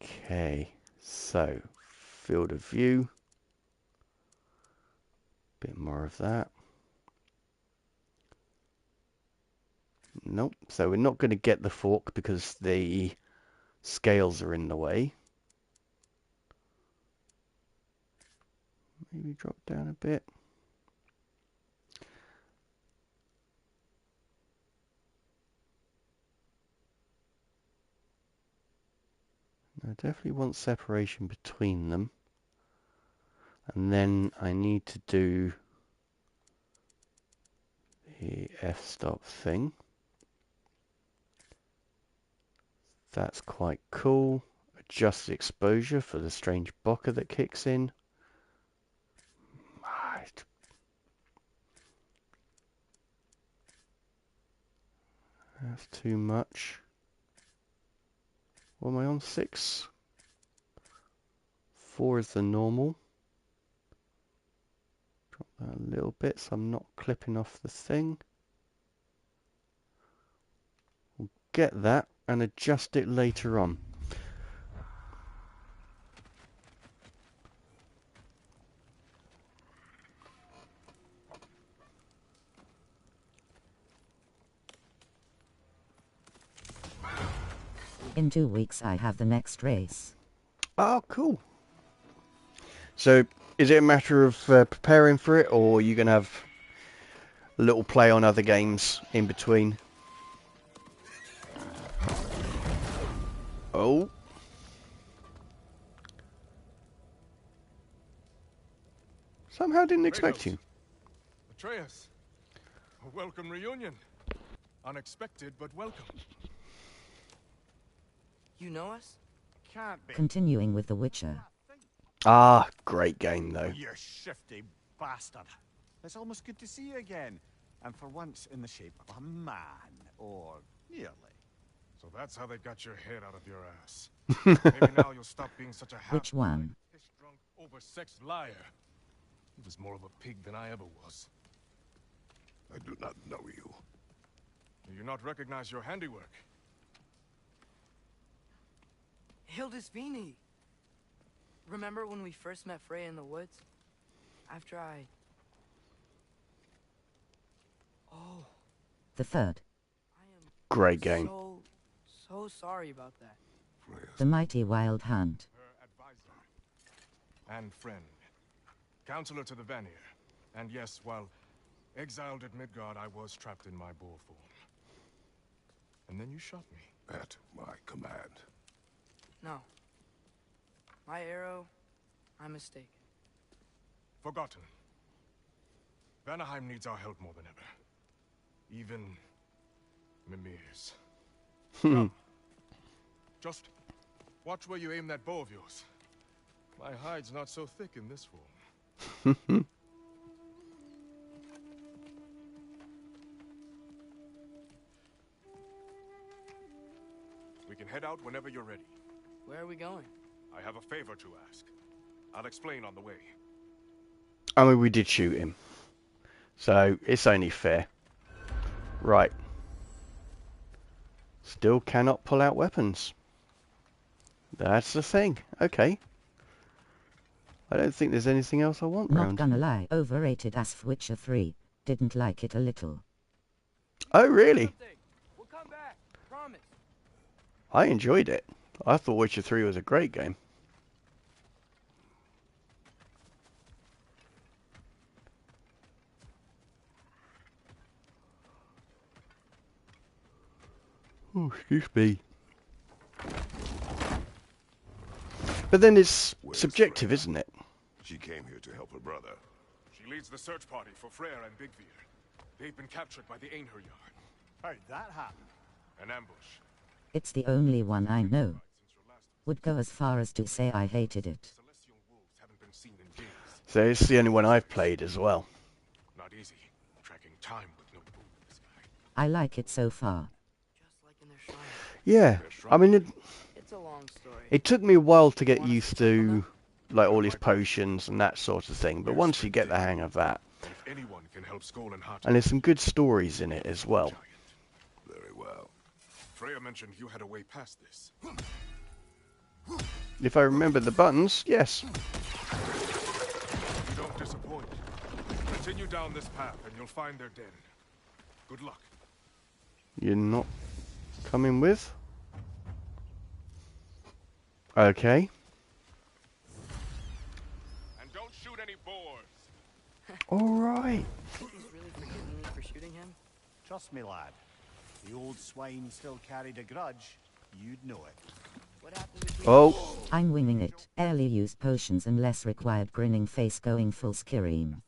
S1: Okay, so field of view. Bit more of that. Nope, so we're not going to get the fork because the scales are in the way. Maybe drop down a bit. I definitely want separation between them. And then I need to do the f-stop thing. That's quite cool. Adjust the exposure for the strange bokeh that kicks in. That's too much. What am I on? 6? 4 is the normal. Drop that a little bit so I'm not clipping off the thing. We'll get that and adjust it later on.
S2: In 2 weeks I have the next race.
S1: Oh, cool. So, is it a matter of preparing for it, or are you going to have a little play on other games in between? Oh. Somehow didn't expect you.
S3: Atreus, a welcome reunion. Unexpected, but welcome.
S4: You know us?
S5: Can't be.
S2: Continuing with The Witcher.
S1: Ah, great game though.
S5: You shifty bastard. It's almost good to see you again. And for once in the shape of a man. Or nearly.
S3: So that's how they got your head out of your ass. Maybe now you'll stop being such a
S2: Which one?
S3: piss-drunk, oversexed liar. He was more of a pig than I ever was.
S7: I do not know you.
S3: Do you not recognize your handiwork?
S4: Hildisvini. Remember when we first met Freya in the woods? After I... Oh.
S2: The third.
S4: I am
S1: Great game.
S4: so sorry about that.
S2: The Mighty Wild Hunt.
S3: Her advisor and friend, counselor to the Vanir. And yes, while exiled at Midgard, I was trapped in my boar form. And then you shot me.
S7: At my command.
S4: No. My arrow, I'm mistaken.
S3: Forgotten. Vanaheim needs our help more than ever. Even Mimir's. Come. Just watch where you aim that bow of yours. My hide's not so thick in this form. We can head out whenever you're ready.
S4: Where are we going?
S3: I have a favor to ask. I'll explain on the way.
S1: I mean, we did shoot him. So, it's only fair. Right. Still cannot pull out weapons. That's the thing. Okay. I don't think there's anything else I want
S2: Not
S1: round
S2: gonna
S1: here.
S2: lie, overrated as Witcher 3. Didn't like it a little.
S1: Oh, really?
S4: Something. We'll come back. Promise.
S1: I enjoyed it. I thought Witcher 3 was a great game. Oh, excuse me. But then it's subjective, isn't it?
S7: She came here to help her brother.
S3: She leads the search party for Freyr and Bigvir. They've been captured by the Einherjar.
S5: How'd that happen?
S3: An ambush.
S2: It's the only one I know.
S3: Since your last
S2: Would go as far as to say I hated it.
S3: celestial wolves haven't been seen in days.
S1: So it's the only one I've played as well.
S3: Not easy. Tracking time with no boom in the sky.
S2: I like it so far.
S4: Just like in their shrine.
S1: Yeah. I mean,
S4: It's a long long story.
S1: It took me a while to get
S4: Wanna see
S1: used
S4: people
S1: to,
S4: now?
S1: like, all his potions and that sort of thing. But once you get the hang of that,
S3: And if anyone can help Skoll and Hart,
S1: and there's some good stories in it as well.
S3: giant.
S7: Very well.
S3: Freya mentioned you had a way past this.
S1: If I remember the buttons, yes.
S3: You don't disappoint. Continue down this path and you'll find their den. Good luck.
S1: You're not coming with? Okay.
S3: And don't shoot any boars.
S1: Alright.
S4: He's really forgiving me for shooting him?
S5: Trust me, lad. If the old swine still carried a grudge, you'd know it.
S4: What happened between
S1: Oh.
S2: I'm winging it. Early use potions unless required. Grinning face going full Skyrim.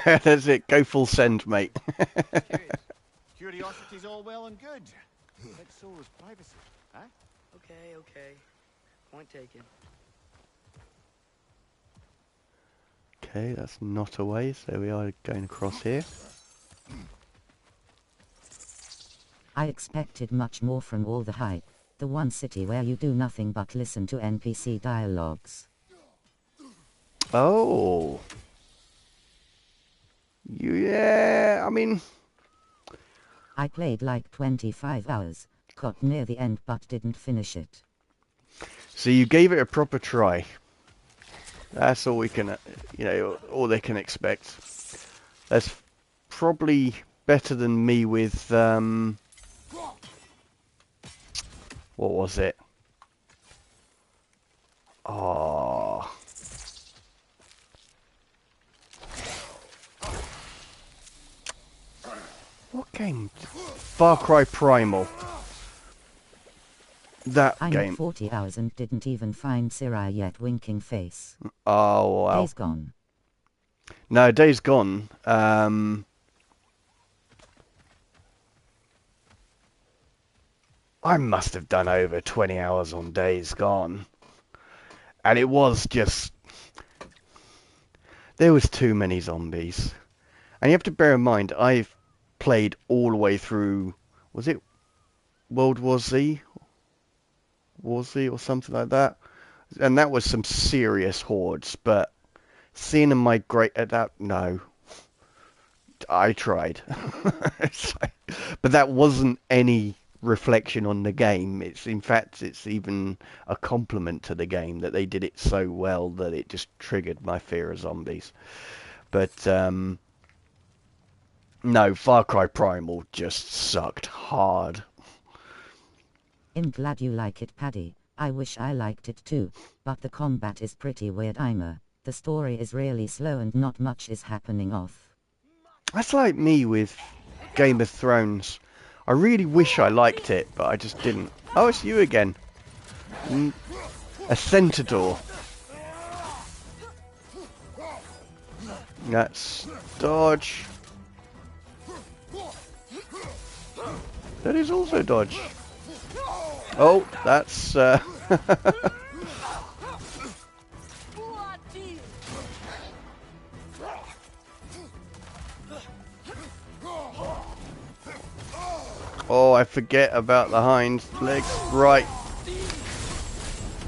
S1: That's it. Go full send, mate.
S4: Curious.
S5: Curiosity's all well and good. But so is privacy, huh?
S4: Okay, okay. Point taken.
S1: Okay, that's not a way, so we are going across here.
S2: I expected much more from all the hype. The one city where you do nothing but listen to NPC dialogues.
S1: Oh. Yeah, I mean...
S2: I played like 25 hours, got near the end but didn't finish it.
S1: So you gave it a proper try. That's all we can, all they can expect. That's probably better than me with, what was it? Oh. What game? Far Cry Primal. That
S2: I'm
S1: game.
S2: at 40 hours and didn't even find Sirai yet. Winking face.
S1: Oh, wow.
S2: Days gone.
S1: No, Days Gone. I must have done over 20 hours on Days Gone. And it was just... There was too many zombies. And you have to bear in mind, I've played all the way through... Was it World War Z? War Z or something like that? And that was some serious hordes, but... Seeing them migrate at that... No. I tried. But that wasn't any reflection on the game. In fact, it's even a compliment to the game that they did it so well that it just triggered my fear of zombies. But no, Far Cry Primal just sucked hard.
S2: I'm glad you like it, Paddy. I wish I liked it too, but the combat is pretty weird. The story is really slow and not much is happening off.
S1: That's like me with Game of Thrones. I really wish I liked it, but I just didn't. Oh, it's you again. A Centaur. That's dodge. That is also dodge. Oh, that's... Oh, I forget about the hind legs. Right.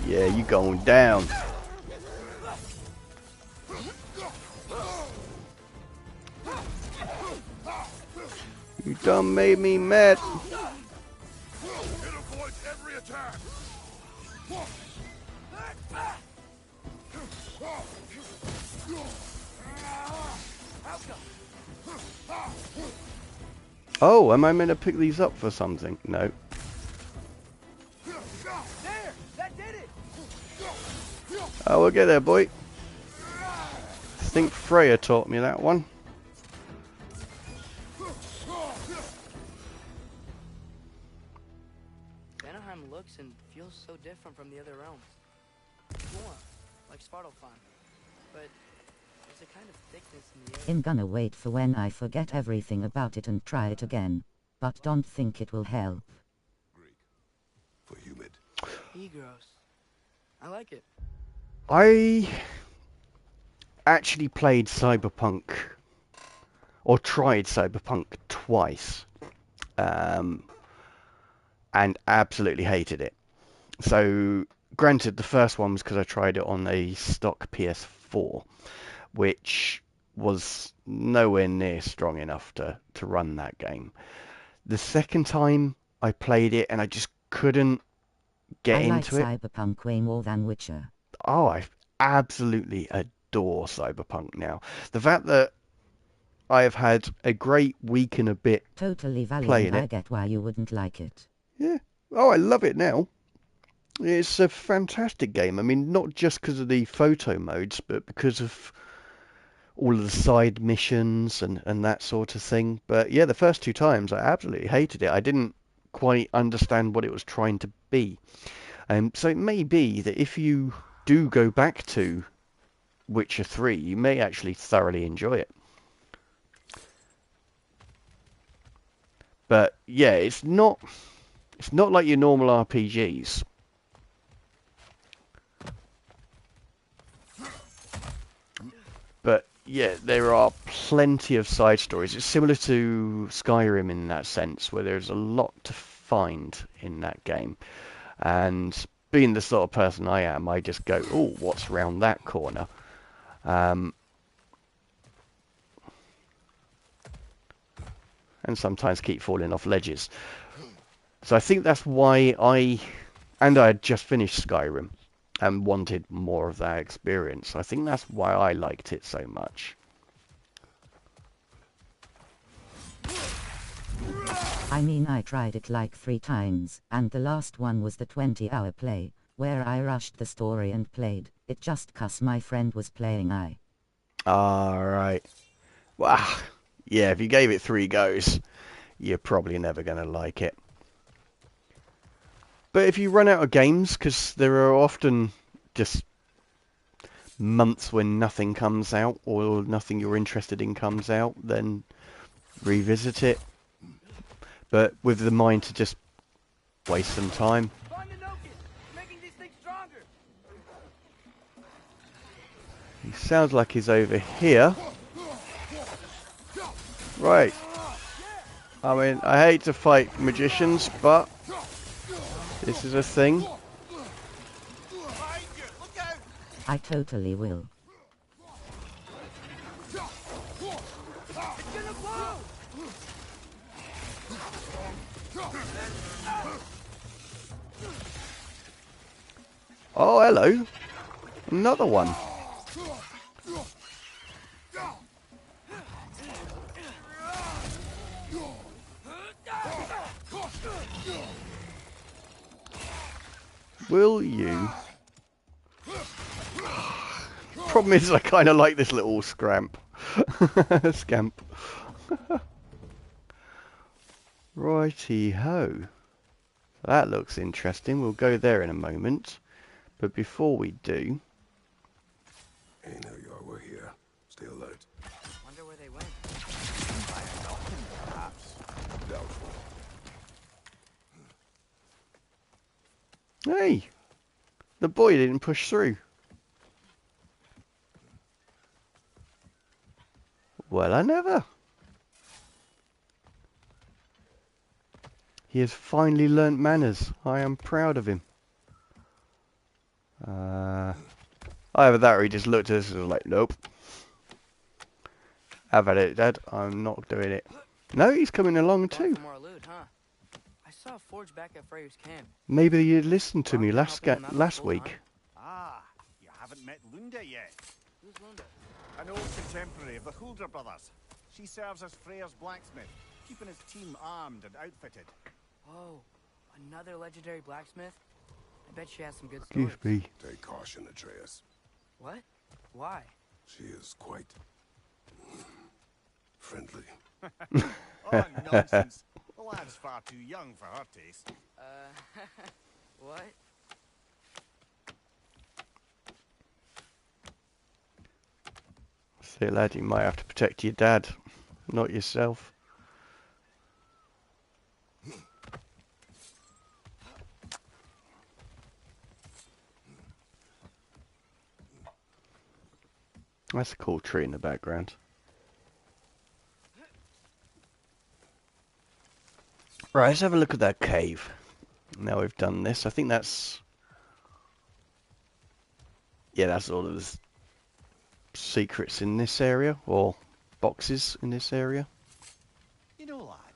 S1: Yeah, you going down. You done made me mad.
S7: It avoids every attack.
S1: Oh, am I meant to pick these up for something? No.
S4: There! That did it!
S1: Oh, we'll get there, boy. I think Freya taught me that one.
S4: Vanaheim looks and feels so different from the other realms. More like Svartalfheim, but there's a kind of thickness in the air.
S2: I'm gonna wait for when I forget everything about it and try it again, but don't think it will help.
S7: Greek. For humid.
S4: Gross. I like it.
S1: I actually played Cyberpunk, or tried Cyberpunk twice, and absolutely hated it. So, granted, the first one was because I tried it on a stock PS4, which was nowhere near strong enough to run that game. The second time I played it and I just couldn't get
S2: I like
S1: into it.
S2: Cyberpunk way more than Witcher.
S1: Oh, I absolutely adore Cyberpunk now. The fact that I have had a great week and a bit
S2: Totally valid,
S1: playing
S2: and I
S1: it.
S2: get why you wouldn't like it.
S1: Yeah. Oh, I love it now. It's a fantastic game. I mean, not just because of the photo modes, but because of all of the side missions and that sort of thing. But yeah, the first two times I absolutely hated it. I didn't quite understand what it was trying to be. So it may be that if you do go back to Witcher 3, you may actually thoroughly enjoy it. But yeah, it's not like your normal RPGs. But yeah, there are plenty of side stories. It's similar to Skyrim in that sense, where there's a lot to find in that game. And being the sort of person I am, I just go, oh, what's round that corner? And sometimes keep falling off ledges. So I think that's why I had just finished Skyrim and wanted more of that experience. I think that's why I liked it so much.
S2: I mean, I tried it like 3 times, and the last one was the 20-hour play, where I rushed the story and played it just 'cause my friend was playing.
S1: Alright. Wow. Yeah, if you gave it 3 goes, you're probably never going to like it. But if you run out of games, because there are often just months when nothing comes out or nothing you're interested in comes out, then revisit it. But with the mind to just waste some time. He sounds like he's over here. Right. I mean, I hate to fight magicians, but this is a thing.
S2: I totally will.
S1: Oh, hello. Another one. Will you? Problem is, I kind of like this little scamp. Scamp. Righty-ho. That looks interesting. We'll go there in a moment. But before we do...
S7: Hey, now you are. We're here. Stay alert.
S4: Wonder where they went.
S5: Perhaps.
S7: Doubtful.
S1: Hey! The boy didn't push through. Well, I never. He has finally learnt manners. I am proud of him. Either that or he just looked at us and was like, nope. Have at it, Dad. I'm not doing it. No, he's coming along too.
S4: More loot, huh? I saw a forge back at Freyr's camp.
S1: Maybe you listened to me
S4: Well,
S1: last
S4: helping him out the whole
S1: week.
S4: time.
S5: Ah, you haven't met Lunda yet.
S4: Who's Lunda?
S5: An old contemporary of the Hulder brothers. She serves as Freyr's blacksmith, keeping his team armed and outfitted.
S4: Oh, another legendary blacksmith? I bet she has some good stories.
S1: Excuse me.
S7: Take caution, Atreus.
S4: What? Why?
S7: She is quite friendly.
S5: Oh, nonsense. The lad's far too young for her taste.
S4: What?
S1: See, lad, you might have to protect your dad, not yourself. That's a cool tree in the background. Right, let's have a look at that cave. Now we've done this, I think that's yeah, that's all of the secrets in this area, or boxes in this area.
S5: You know, lad,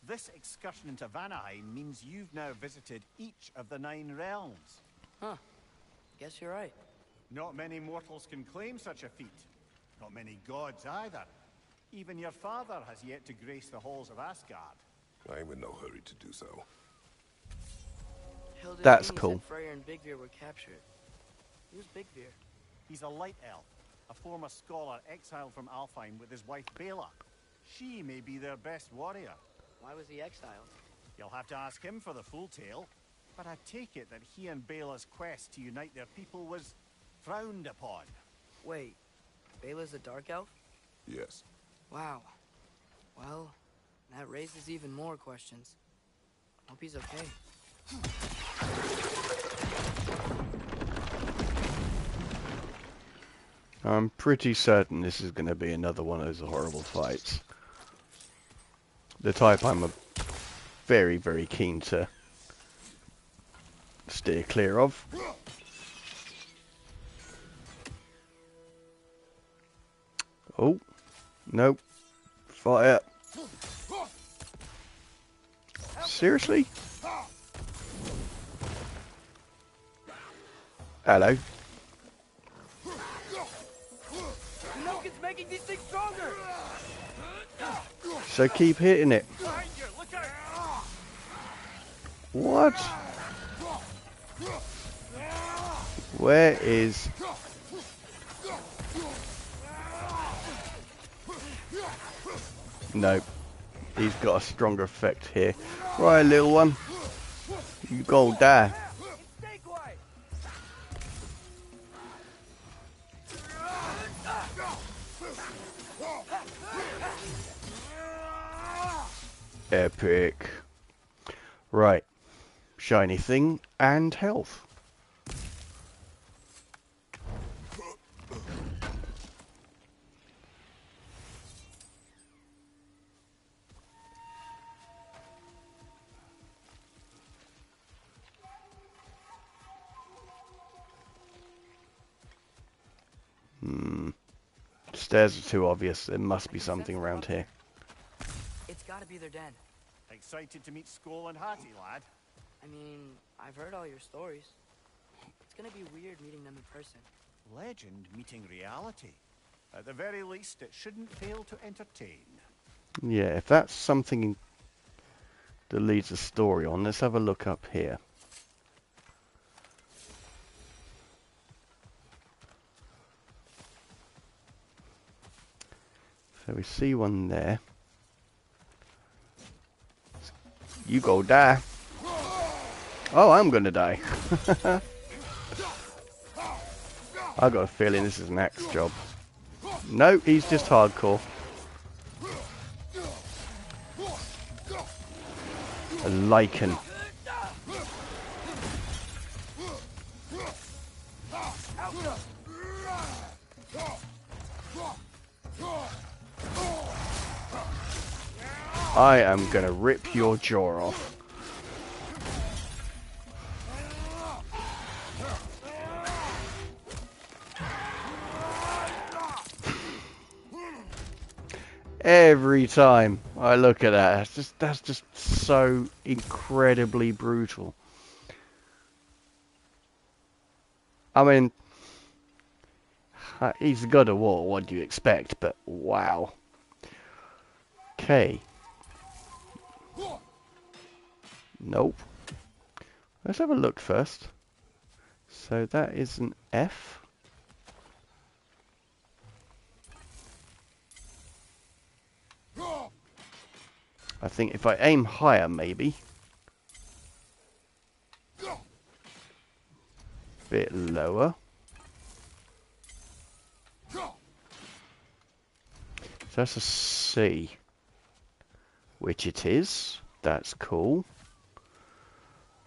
S5: this excursion into Vanaheim means you've now visited each of the 9 realms.
S4: Huh. Guess you're right.
S5: Not many mortals can claim such a feat. Not many gods either. Even your father has yet to grace the halls of Asgard.
S7: I'm in no hurry to do so.
S1: That's
S4: Hildisini
S1: cool.
S4: said Freyr and Bigvir were captured. Who's Bigvir?
S5: He's a light elf, a former scholar exiled from Alfheim with his wife Bela. She may be their best warrior.
S4: Why was he exiled?
S5: You'll have to ask him for the full tale, but I take it that he and Bela's quest to unite their people was frowned upon.
S4: Wait, Bela's a dark elf?
S7: Yes.
S4: Wow. Well, that raises even more questions. Hope he's okay.
S1: I'm pretty certain this is going to be another one of those horrible fights. The type I'm very, very keen to steer clear of. Oh, nope. Fire. Seriously? Hello.
S4: Nokin's making these things stronger!
S1: So keep hitting it.
S5: Behind you, look out!
S1: What? Where is... Nope. He's got a stronger effect here. Right, little one. You go die.
S4: Stay quiet!
S1: Epic. Right. Shiny thing and health. Stairs are too obvious. There must be something around here.
S4: It's gotta be their den.
S5: Excited to meet Skoll and Hattie, lad?
S4: I mean, I've heard all your stories. It's gonna be weird meeting them in person.
S5: Legend meeting reality. At the very least, it shouldn't fail to entertain.
S1: Yeah, if that's something that leads the story on, let's have a look up here. So we see one there. You go die. Oh, I'm gonna die. I got a feeling this is an axe job. No, he's just hardcore. A lichen. I am gonna rip your jaw off. Every time I look at that, that's just so incredibly brutal. I mean, he's the god of war, what do you expect? But wow. Okay. Nope. Let's have a look first. So that is an F. I think if I aim higher, maybe. Bit lower. So that's a C. Which it is. That's cool.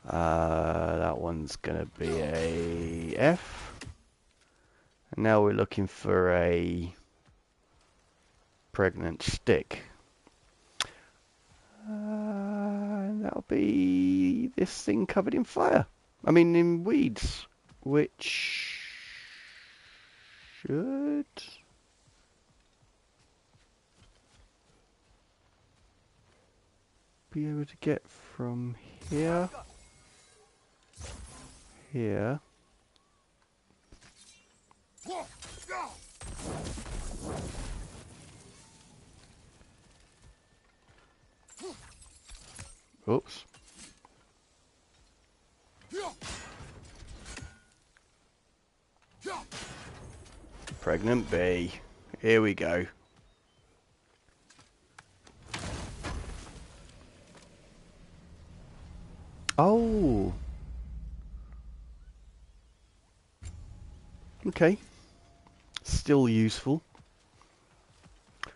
S1: That one's gonna be a F. And now we're looking for a pregnant stick. That'll be this thing covered in fire. I mean, in weeds. Which should be able to get from here, here. Oops. Pregnant bee. Here we go. Oh. Okay. Still useful.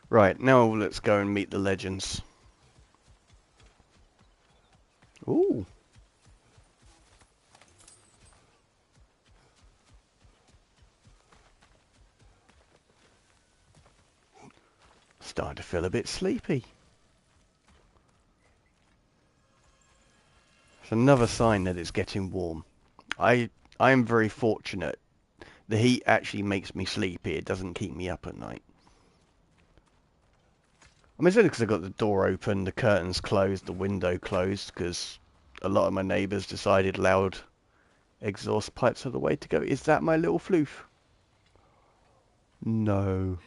S1: Right, now let's go and meet the legends. Ooh. Starting to feel a bit sleepy. It's another sign that it's getting warm. I am very fortunate. The heat actually makes me sleepy. It doesn't keep me up at night. I mean, it's only because I've got the door open, the curtains closed, the window closed, because a lot of my neighbours decided loud exhaust pipes are the way to go. Is that my little floof? No.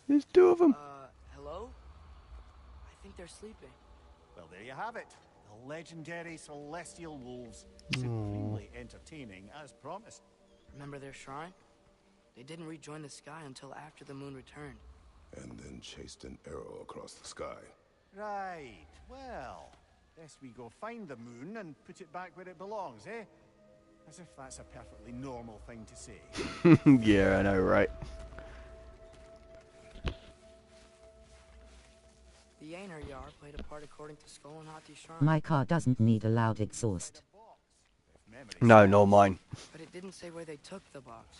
S1: There's two of them.
S4: Hello? I think they're sleeping.
S5: Well, there you have it. The legendary celestial wolves. Supremely entertaining, as promised.
S4: Remember their shrine? They didn't rejoin the sky until after the moon returned.
S7: And then chased an arrow across the sky.
S5: Right. Well, best we go find the moon and put it back where it belongs, eh? As if that's a perfectly normal thing to say.
S1: Yeah, I know, right?
S4: The Aner Yar played a part according to Skull and Hati's shrine.
S2: My car doesn't need a loud exhaust.
S1: No, nor mine.
S4: But it didn't say where they took the box.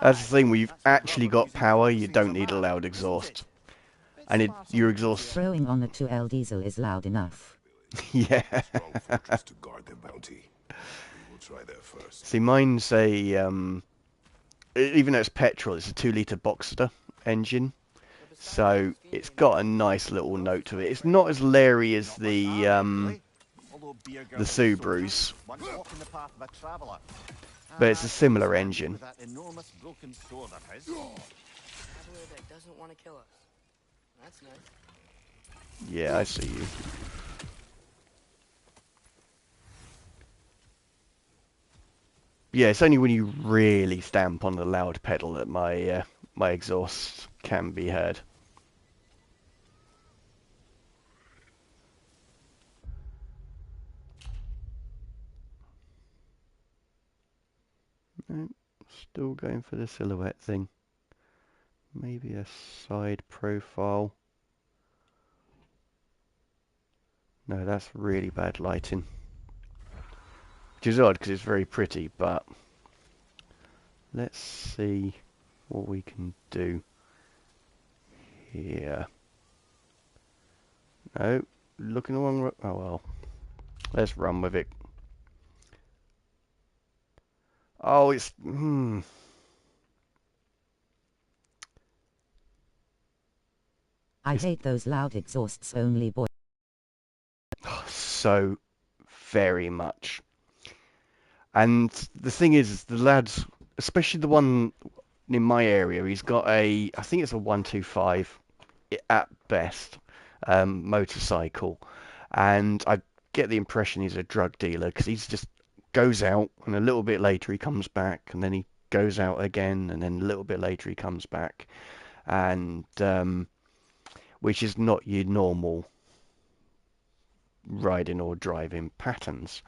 S1: That's the thing, when you've actually got power, you don't need a loud exhaust. And your exhaust...
S2: Throwing on a 2L diesel is loud enough.
S1: Yeah.
S7: Strong fortress to guard their bounty. We will try there first.
S1: See, mine's a... even though it's petrol, it's a 2-litre Boxster engine. So it's got a nice little note to it. It's not as leery as the Subarus, but it's a similar engine.
S5: That enormous broken sword of his.
S4: Traveler that doesn't want to kill us. That's nice.
S1: Yeah, I see you. Yeah, it's only when you really stamp on the loud pedal that my my exhaust can be heard. No, still going for the silhouette thing. Maybe a side profile. No, that's really bad lighting. Which is odd because it's very pretty, but let's see what we can do here. No, looking along. Oh well, let's run with it. Oh, it's
S2: I hate those loud exhausts only boy.
S1: so very much. And the thing is the lads, especially the one in my area, he's got a, I think it's a 125 at best, motorcycle, and I get the impression he's a drug dealer because he's just goes out and a little bit later he comes back and then he goes out again and then a little bit later he comes back, and which is not your normal riding or driving patterns.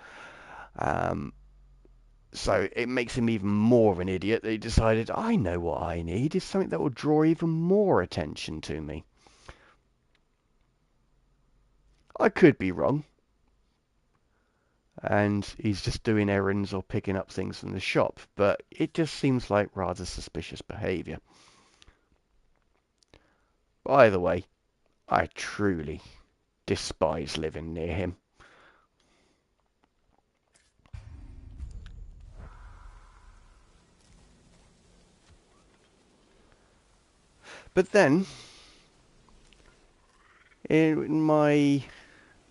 S1: So it makes him even more of an idiot that he decided, I know what I need is something that will draw even more attention to me. I could be wrong. And he's just doing errands or picking up things from the shop, but it just seems like rather suspicious behaviour. By the way, I truly despise living near him. But then, in my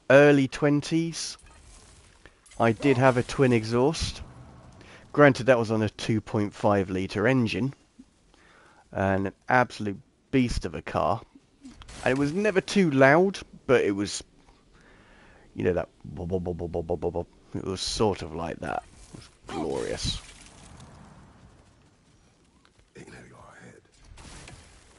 S1: early 20s, I did have a twin exhaust. Granted, that was on a 2.5 litre engine, and an absolute beast of a car. And it was never too loud, but it was, you know, that bob, bob, bob, bob, bob, bob, bob, bob. It was sort of like that. It was glorious.
S7: Ain't out of your head.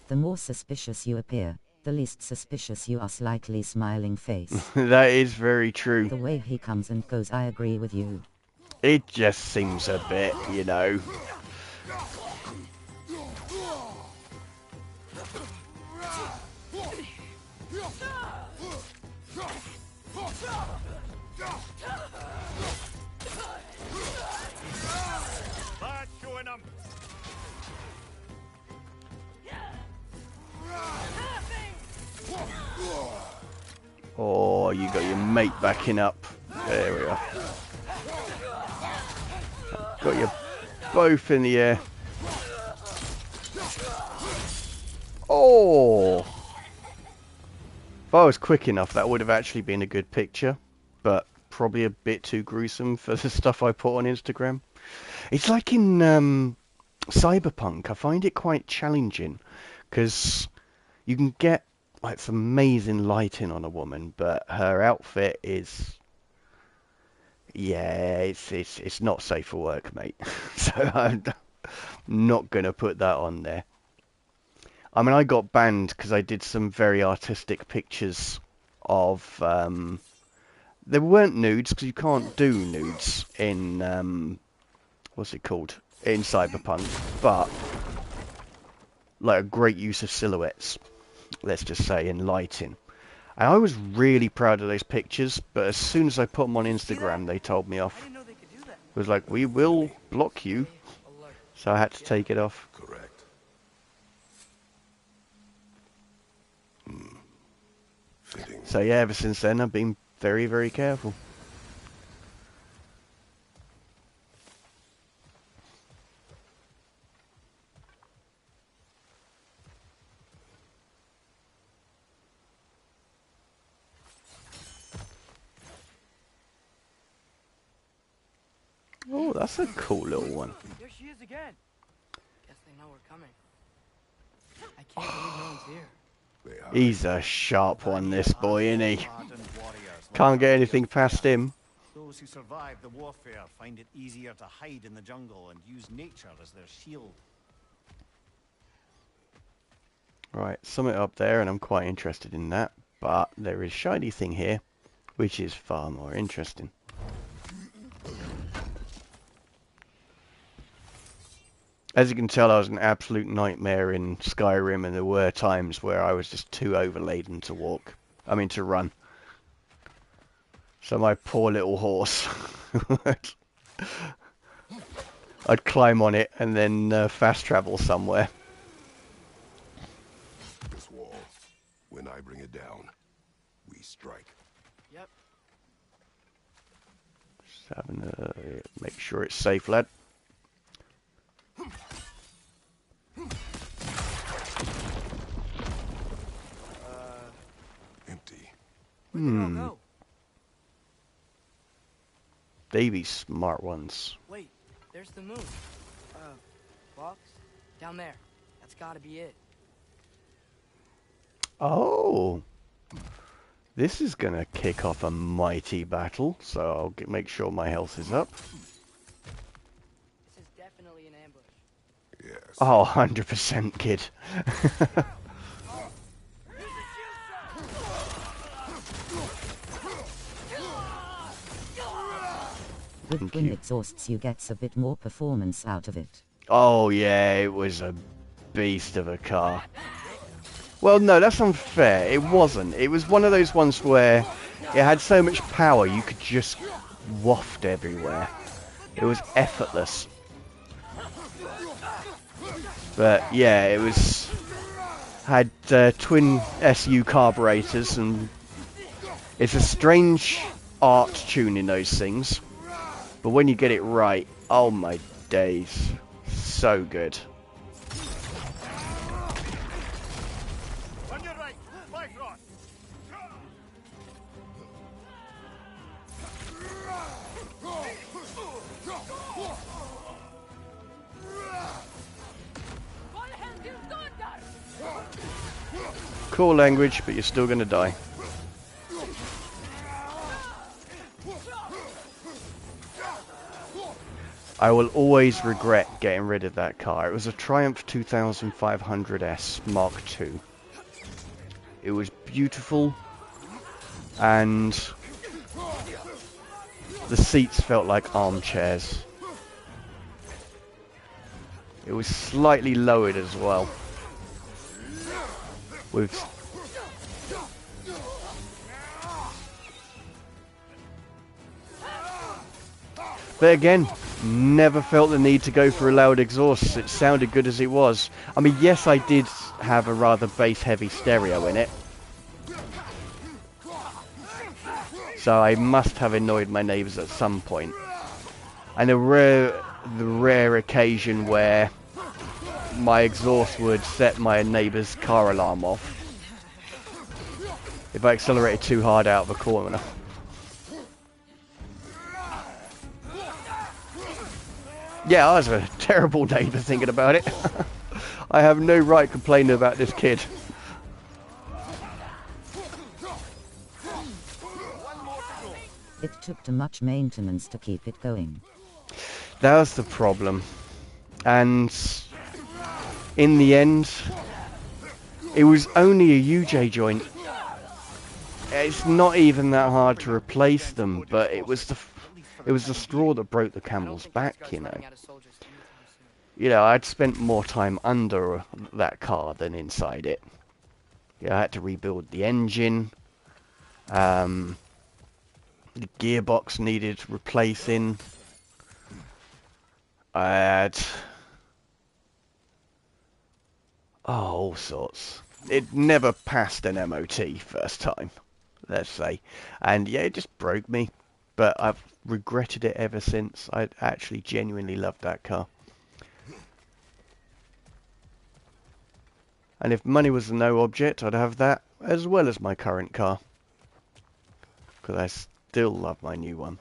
S2: The more suspicious you appear, the least suspicious you are. Slightly smiling face.
S1: That is very true.
S2: The way he comes and goes, I agree with you.
S1: It just seems a bit, you know. Oh, you got your mate backing up. There we are. Got you both in the air. Oh! If I was quick enough, that would have actually been a good picture. But probably a bit too gruesome for the stuff I put on Instagram. It's like in Cyberpunk. I find it quite challenging. Because you can get like some amazing lighting on a woman, but her outfit is... yeah, it's not safe for work, mate. So I'm not going to put that on there. I mean, I got banned because I did some very artistic pictures of... they weren't nudes, because you can't do nudes in... what's it called? In Cyberpunk. But, like, a great use of silhouettes, let's just say, in lighting. And I was really proud of those pictures, but as soon as I put them on Instagram, they told me off. It was like, we will block you. So I had to take it off.
S7: Correct. Fitting.
S1: So yeah, ever since then, I've been very, very careful. Oh, that's a cool little one.
S4: There she is again. Guess they know we're coming. I can't believe no one's here.
S7: They hide.
S1: He's a sharp one, this boy, isn't he? Can't get anything past him.
S5: Those who survive the warfare find it easier to hide in the jungle and use nature as their shield.
S1: Right, summit up there, and I'm quite interested in that. But there is shiny thing here, which is far more interesting. As you can tell, I was an absolute nightmare in Skyrim, and there were times where I was just too overladen to walk. I mean, to run. So my poor little horse. I'd climb on it and then fast travel somewhere.
S7: This wall. When I bring it down, we strike.
S4: Yep.
S1: Just having to make sure it's safe, lad.
S7: Empty.
S4: Go.
S1: They be smart ones.
S4: Wait, there's the moon. Box? Down there. That's gotta be it.
S1: Oh. This is gonna kick off a mighty battle, so I'll make sure my health is up.
S4: This is definitely an ambush.
S7: Yes.
S1: Oh, 100% kid.
S2: With twin exhausts you gets a bit more performance out of it.
S1: Oh yeah, it was a beast of a car. Well, no, that's unfair. It wasn't. It was one of those ones where it had so much power you could just waft everywhere. It was effortless. But yeah, it was had twin SU carburetors, and it's a strange art tuning those things. But when you get it right, oh my days, so good. Cool language, but you're still gonna die. I will always regret getting rid of that car. It was a Triumph 2500S Mark II. It was beautiful, and the seats felt like armchairs. It was slightly lowered as well. But again, never felt the need to go for a loud exhaust. It sounded good as it was. I mean, yes, I did have a rather bass-heavy stereo in it, so I must have annoyed my neighbours at some point. And the rare occasion where my exhaust would set my neighbour's car alarm off if I accelerated too hard out of a corner. Yeah, I was a terrible neighbour thinking about it. I have no right complaining about this kid.
S2: It took too much maintenance to keep it going.
S1: That was the problem. And in the end, it was only a UJ joint. It's not even that hard to replace them, but it was the straw that broke the camel's back, you know. You know, I'd spent more time under that car than inside it. Yeah, I had to rebuild the engine. The gearbox needed replacing. I had all sorts. It never passed an MOT first time, let's say. And yeah, it just broke me. But I've regretted it ever since. I actually genuinely loved that car. And if money was no object, I'd have that as well as my current car. Because I still love my new one.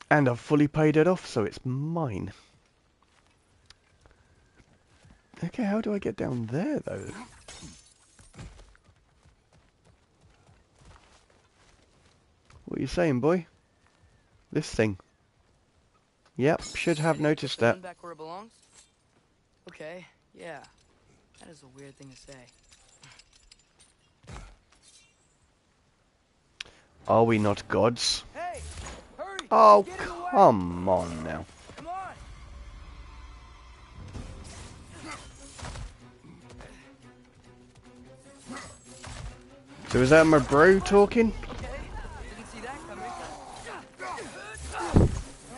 S1: And I've fully paid it off, so it's mine. Okay, how do I get down there, though? What are you saying, boy? This thing. Yep, should have noticed that.
S4: Back where it belongs? Okay, yeah. That is a weird thing to say.
S1: Are we not gods?
S4: Hey, hurry!
S1: Oh, come on now.
S4: Come on!
S1: So is that my bro talking?
S4: Didn't see that coming.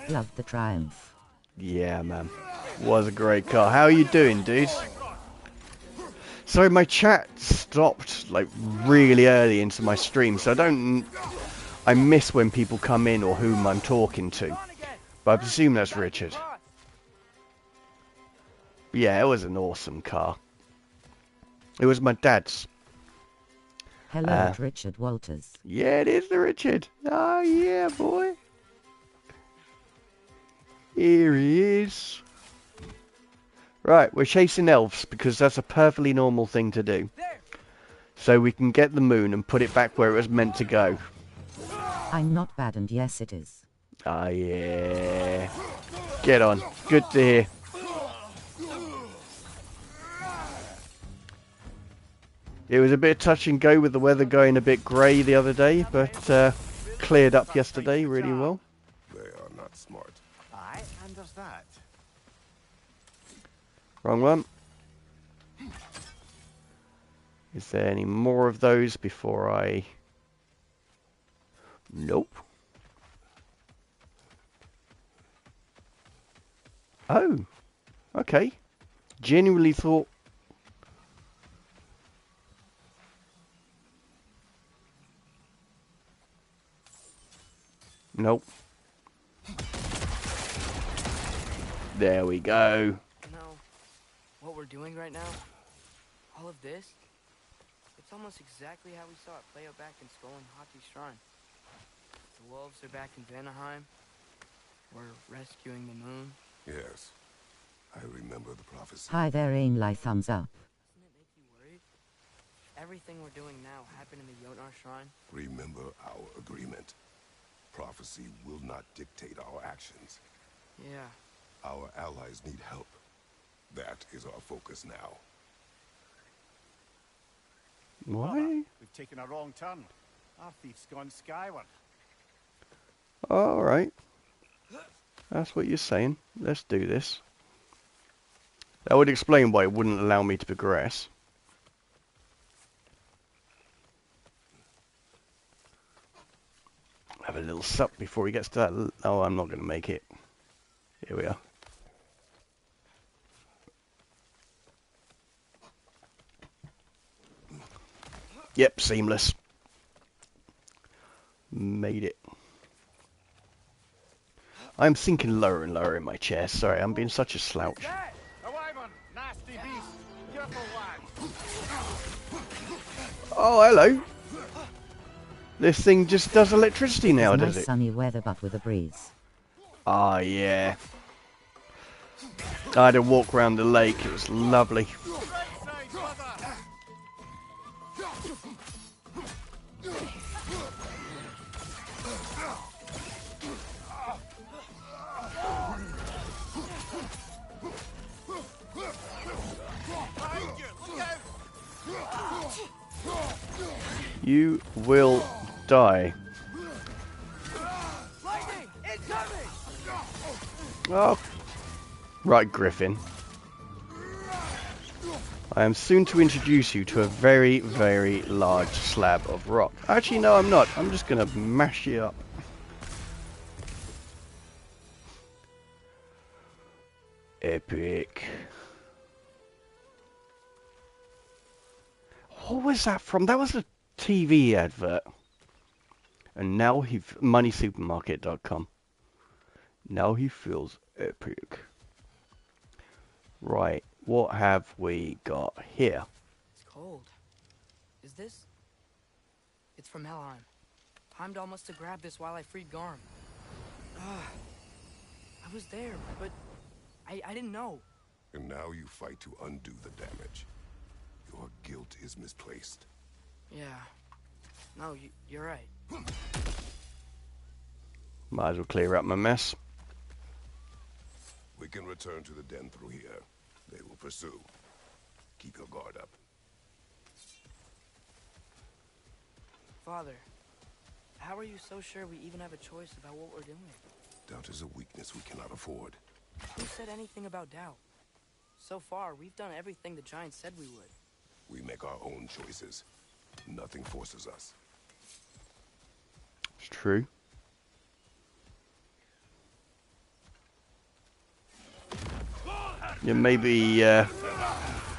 S2: Love the Triumph.
S1: Yeah, man. Was a great car. How are you doing, dude? Sorry, my chat stopped like really early into my stream, so I miss when people come in or whom I'm talking to. But I presume that's Richard. But yeah, it was an awesome car. It was my dad's.
S2: Hello, it's Richard Walters.
S1: Yeah, it is the Richard. Oh, yeah, boy. Here he is. Right, we're chasing elves because that's a perfectly normal thing to do. So we can get the moon and put it back where it was meant to go.
S2: I'm not bad, and yes it is.
S1: Ah, yeah. Get on. Good to hear. It was a bit touch and go with the weather going a bit grey the other day, but cleared up yesterday really well.
S7: They are not smart.
S5: Aye, and there's that.
S1: Wrong one. Is there any more of those before I... Nope. Oh, okay. Genuinely thought... Nope. There we go.
S4: No. What we're doing right now, all of this, it's almost exactly how we saw it play out back in Skull and Hati's Shrine. The wolves are back in Vanaheim. We're rescuing the moon.
S7: Yes. I remember the prophecy.
S2: Hi there, Ainlai, thumbs up.
S4: Doesn't it make you worried? Everything we're doing now happened in the Jotnar Shrine.
S7: Remember our agreement. Prophecy will not dictate our actions.
S4: Yeah.
S7: Our allies need help. That is our focus now.
S5: Brother,
S1: Why?
S5: we've taken a wrong turn. Our thief's gone skyward.
S1: All right. That's what you're saying. Let's do this. That would explain why it wouldn't allow me to progress. Have a little sup before he gets to that. Oh, I'm not going to make it. Here we are. Yep, seamless. Made it. I'm sinking lower and lower in my chair. Sorry, I'm being such a slouch.
S5: That? A wyvern! Nasty beast! Careful, lad!
S1: Oh, hello. This thing just does electricity now,
S2: It's
S1: does
S2: nice
S1: it?
S2: sunny weather but with a breeze.
S1: Ah, yeah. I had a walk around the lake. It was lovely.
S5: Right side, brother! Behind you! Look out!
S1: You will die.
S4: Lightning! Incoming!
S1: Oh. Right, Griffin. I am soon to introduce you to a very, very large slab of rock. Actually, no, I'm not. I'm just going to mash you up. Epic. What was that from? That was a TV advert. And now moneysupermarket.com. Now he feels epic. Right, what have we got here?
S4: It's cold. Is this? It's from Helheim. Heimdall must have grabbed this while I freed Garm. I was there, but I didn't know.
S7: And now you fight to undo the damage. Your guilt is misplaced.
S4: Yeah. No, you're right.
S1: Might as well clear up my mess.
S7: We can return to the den through here. They will pursue. Keep your guard up.
S4: Father, how are you so sure we even have a choice about what we're doing?
S7: Doubt is a weakness we cannot afford.
S4: Who said anything about doubt? So far, we've done everything the Giants said we would.
S7: We make our own choices. Nothing forces us.
S1: It's true. Yeah, maybe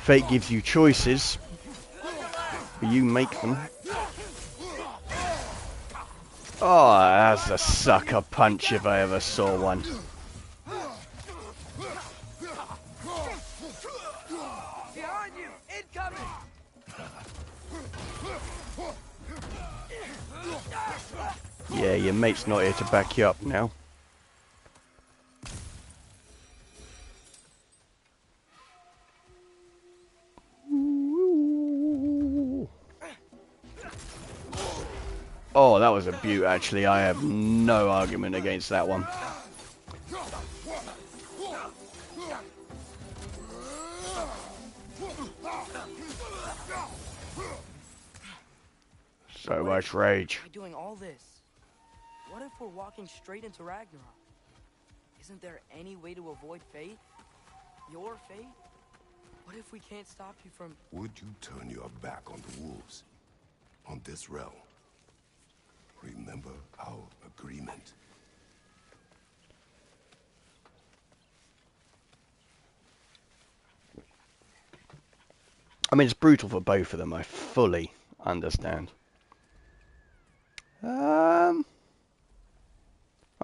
S1: fate gives you choices, but you make them. Oh, that's a sucker punch if I ever saw one.
S4: Behind you! Incoming!
S1: Yeah, your mate's not here to back you up now. Oh, that was a beaut, actually. I have no argument against that one. So much rage.
S4: Why doing all this? What if we're walking straight into Ragnarok? Isn't there any way to avoid fate? Your fate? What if we can't stop you from...
S7: Would you turn your back on the wolves? On this realm? Remember our agreement.
S1: I mean, it's brutal for both of them. I fully understand. Oh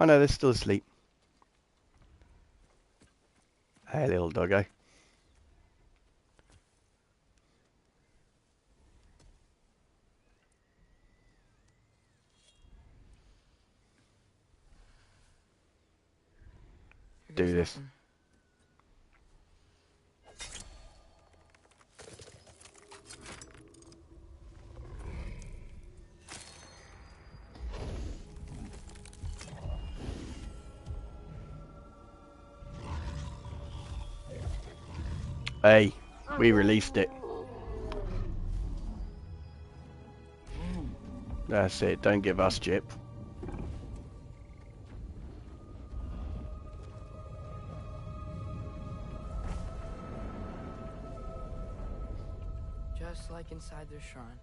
S1: no, they're still asleep. Hey, little doggo.
S4: Here
S1: Do
S4: goes
S1: this.
S4: nothing.
S1: Hey, we released it. That's it. Don't give us Jip.
S4: Just like inside their shrine.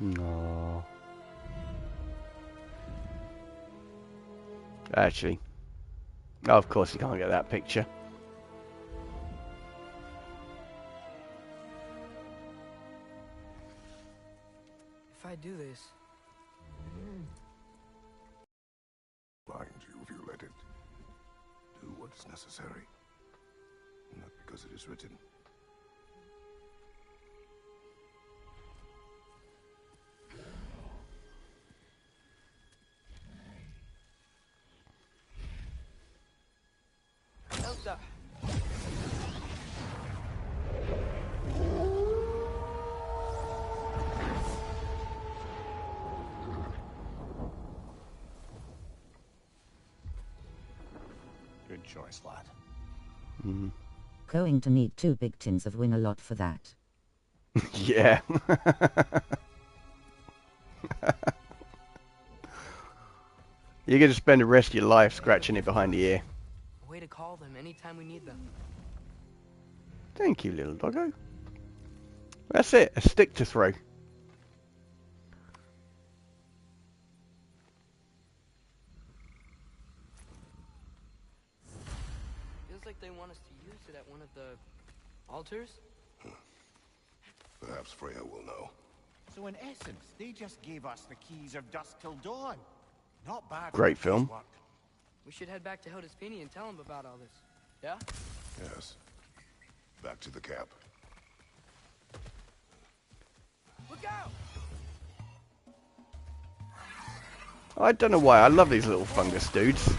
S1: No. Actually. Oh, of course you can't get that picture.
S4: If I do this,
S7: Bind you if you let it. Do what is necessary. Not because it is written.
S4: Elsa.
S5: Good choice, lad.
S1: Mm.
S2: Going to need 2 big tins of win a lot for that.
S1: Yeah. You're going to spend the rest of your life scratching it behind the ear.
S4: A way to call them anytime we need them.
S1: Thank you, little doggo. That's it. A stick to throw.
S4: Feels like they want us to use it at one of the altars.
S7: Perhaps Freya will know.
S5: So in essence, they just gave us the keys of Dusk Till Dawn. Not bad.
S1: Great film.
S5: Work.
S4: We should head back to Hildespenny and tell him about all this. Yeah?
S7: Yes. Back to the camp.
S4: Look out!
S1: I don't know why. I love these little fungus dudes.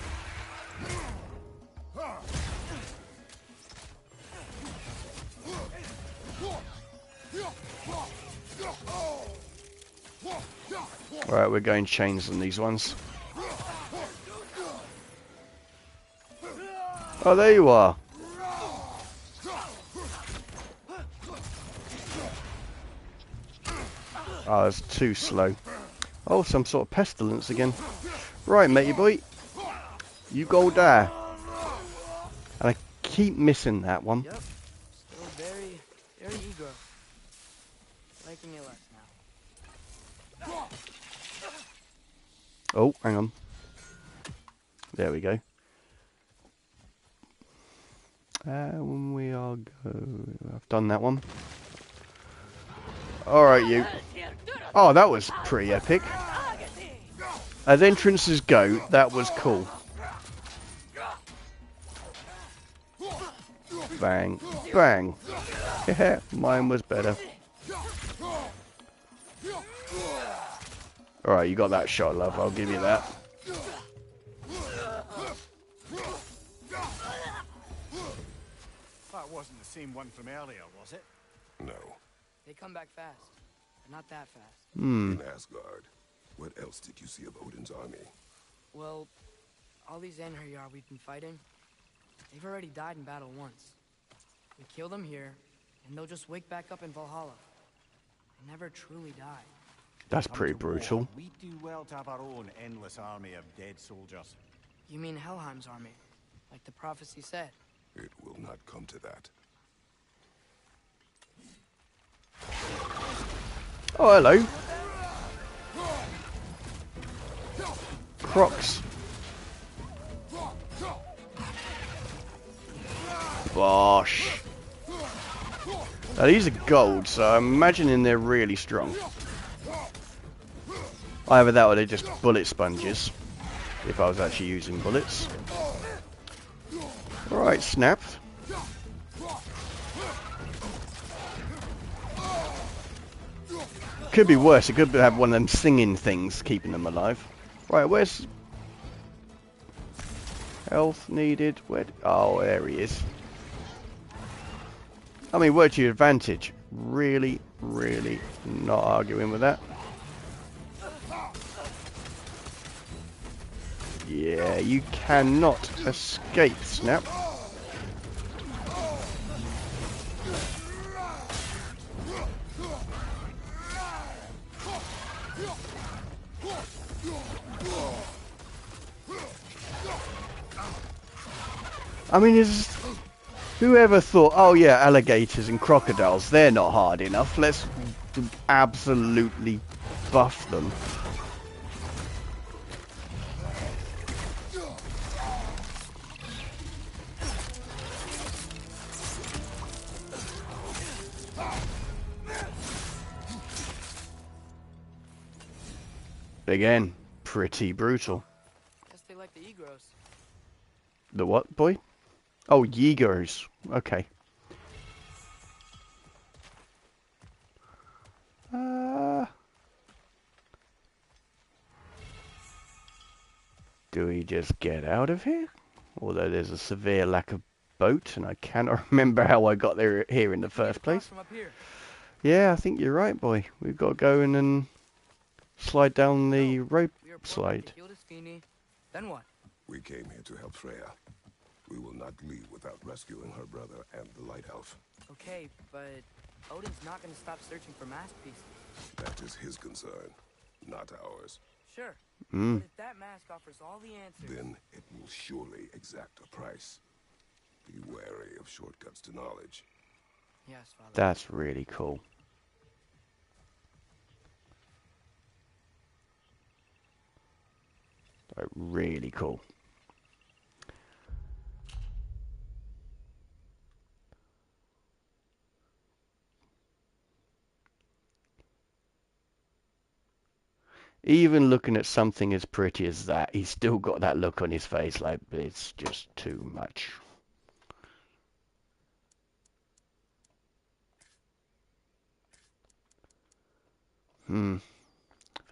S1: Alright, we're going chains on these ones. Oh, there you are. Oh, it's too slow. Oh, some sort of pestilence again. Right, matey boy. You go there. And I keep missing that one.
S4: Yep. Still very, very eager. Liking it less now.
S1: Oh, hang on. There we go. When we are go... I've done that one. Alright, you. Oh, that was pretty epic. As entrances go, that was cool. Bang. Bang. Yeah, mine was better. Alright, you got that shot, love. I'll give you that.
S5: That wasn't the same one from earlier, was it?
S7: No.
S4: They come back fast. But not that fast.
S7: In Asgard. What else did you see of Odin's army?
S4: Well, all these Einherjar we've been fighting, they've already died in battle once. We kill them here, and they'll just wake back up in Valhalla. They never truly die.
S1: That's
S5: Come
S1: pretty
S5: to war,
S1: brutal.
S5: We do well to have our own endless army of dead soldiers.
S4: You mean Helheim's army, like the prophecy said?
S7: It will not come to that.
S1: Oh, hello. Crocs. Bosh. Now, these are gold, so I'm imagining they're really strong. Either that or they're just bullet sponges, if I was actually using bullets. Alright, snap. Could be worse, it could have one of them singing things keeping them alive. Right, where's... health needed? Where? Oh, there he is. I mean, word to your advantage. Really, really not arguing with that. Yeah, you cannot escape, Snap. I mean, whoever thought, oh yeah, alligators and crocodiles, they're not hard enough. Let's absolutely buff them. Again, pretty brutal.
S4: Guess they like the egros.
S1: The what, boy? Oh, Yegos. Okay. Do we just get out of here? Although there's a severe lack of boat, and I cannot remember how I got there here in the first place.
S4: From up here.
S1: Yeah, I think you're right, boy. We've got to go in and slide down the rope slide.
S4: Then what?
S7: We came here to help Freya. We will not leave without rescuing her brother and the Light Elf.
S4: Okay, but Odin's not going to stop searching for masterpieces.
S7: That is his concern, not ours.
S4: Sure. But if that mask offers all the answers...
S7: Then it will surely exact a price. Be wary of shortcuts to knowledge.
S4: Yes, Father.
S1: That's really cool. Like, really cool. Even looking at something as pretty as that, he's still got that look on his face like it's just too much. If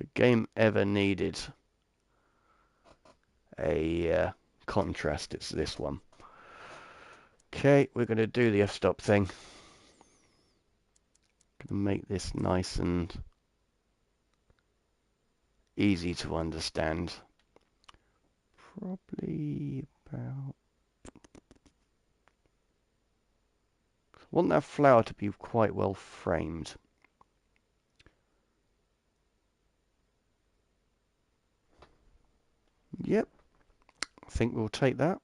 S1: a game ever needed a contrast, it's this one. Okay, we're going to do the f-stop thing. Going to make this nice and easy to understand. Probably about... I want that flower to be quite well framed. Yep, I think we'll take that.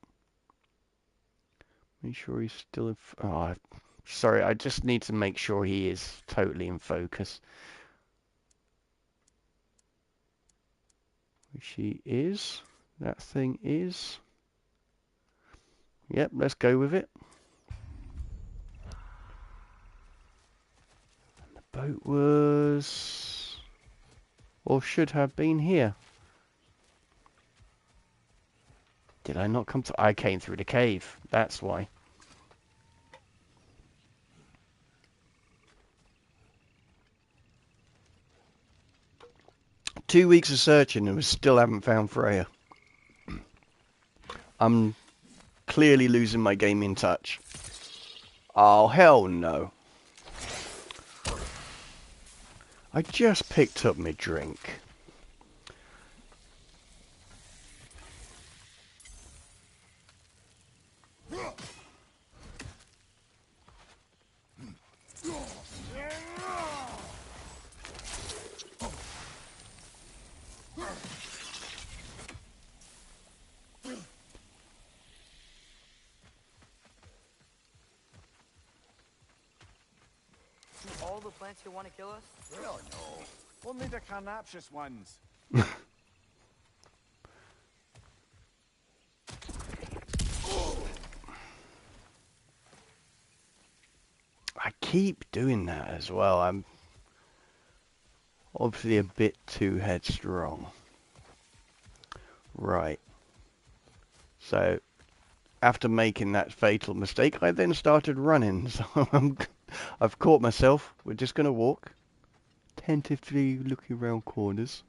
S1: Make sure he's still in... Oh, sorry, I just need to make sure he is totally in focus. Which he is. That thing is. Yep, let's go with it. And the boat was... or should have been here. Did I not come to... I came through the cave. That's why. Two weeks of searching and we still haven't found Freya. I'm clearly losing my gaming touch. Oh, hell no. I just picked up my drink.
S4: All the plants here want to kill us?
S5: Well, no. Only the carnivorous ones.
S1: I keep doing that as well. I'm obviously a bit too headstrong. Right. So, after making that fatal mistake, I then started running. So I've caught myself. We're just going to walk, tentatively looking around corners.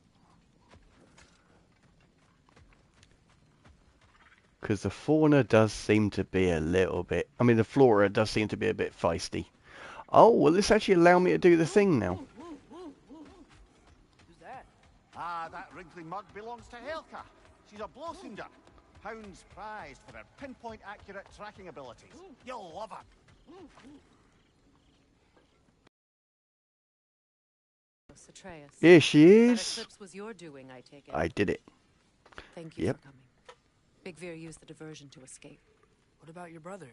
S1: Because the fauna does seem to be a little bit... I mean, the flora does seem to be a bit feisty. Oh, will this actually allow me to do the thing now?
S4: Who's that?
S5: Ah, that wrinkly mug belongs to Helka. She's a blowfinder. Hound's prized for her pinpoint accurate tracking abilities. You'll love her.
S8: Atreus.
S1: Here she
S8: That
S1: is.
S8: eclipse was your doing, I take it.
S1: I did it.
S8: Thank you
S1: Yep.
S8: for coming. Big Veer used the diversion to escape.
S4: What about your brother?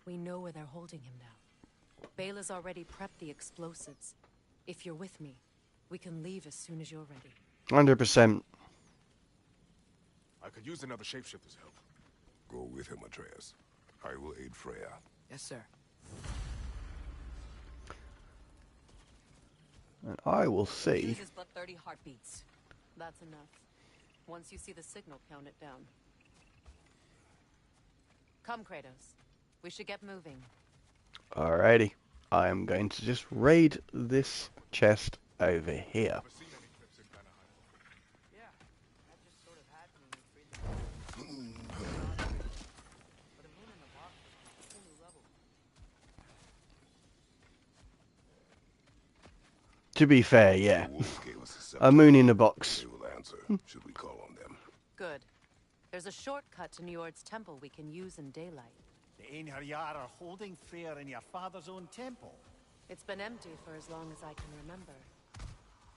S8: We know where they're holding him now. Bela's already prepped the explosives. If you're with me, we can leave as soon as you're ready.
S1: 100%.
S3: I could use another shapeshifter's help.
S7: Go with him, Atreus. I will aid Freya.
S4: Yes, sir.
S1: And I will see.
S8: Uses but 30 heartbeats. That's enough. Once you see the signal, count it down. Come, Kratos. We should get moving.
S1: Alrighty. I am going to just raid this chest over here.
S3: Ever seen any clips in Vanaheim?
S4: Yeah, that just sort of happened when we freed the But a moon in the box was on a whole new level.
S1: To be fair, yeah.
S7: The wolves gave us a
S1: A
S7: scepter.
S1: moon in a box.
S7: They will answer. Should we call on them?
S8: Good. There's a shortcut to Njord's temple we can use in daylight.
S5: The Einherjar are holding Freyr in your father's own temple.
S8: It's been empty for as long as I can remember.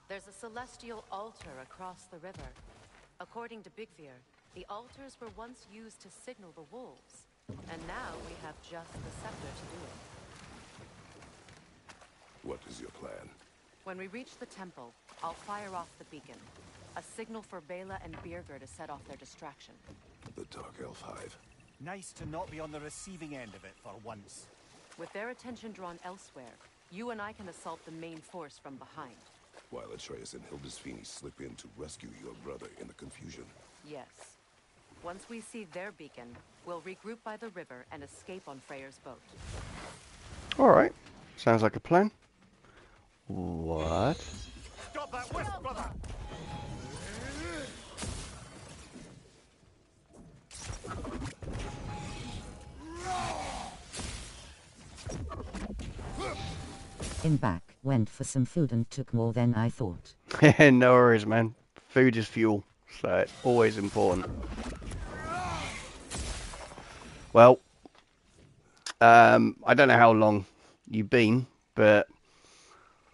S8: There's a celestial altar across the river. According to Bigvir, the altars were once used to signal the wolves. And now we have just the scepter to do it.
S7: What is your plan?
S8: When we reach the temple, I'll fire off the beacon. A signal for Bela and Birgir to set off their distraction.
S7: The Dark Elf Hive.
S5: Nice to not be on the receiving end of it for once.
S8: With their attention drawn elsewhere, you and I can assault the main force from behind.
S7: While Atreus and Hildisvini slip in to rescue your brother in the confusion.
S8: Yes. Once we see their beacon, we'll regroup by the river and escape on Freyr's boat.
S1: Alright. Sounds like a plan. What?
S5: Stop that whisk, brother!
S2: In back, went for some food and took more than I thought.
S1: No worries, man. Food is fuel, so it's always important. Well, I don't know how long you've been, but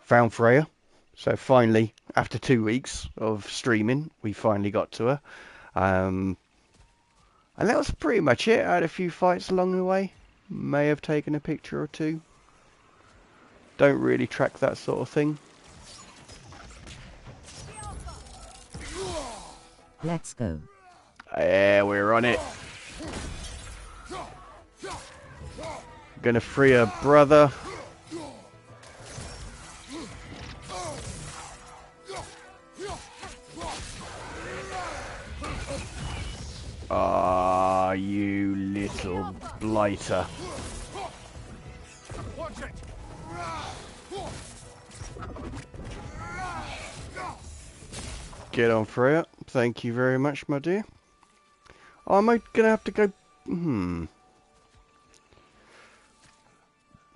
S1: found Freya. So finally, after 2 weeks of streaming, we finally got to her. And that was pretty much it. I had a few fights along the way. May have taken a picture or two. Don't really track that sort of thing.
S2: Let's go.
S1: Yeah, we're on it. Gonna free her brother. Ah, you little blighter.
S3: Watch it!
S1: Get on, Freya. Thank you very much, my dear. Oh, am I gonna have to go?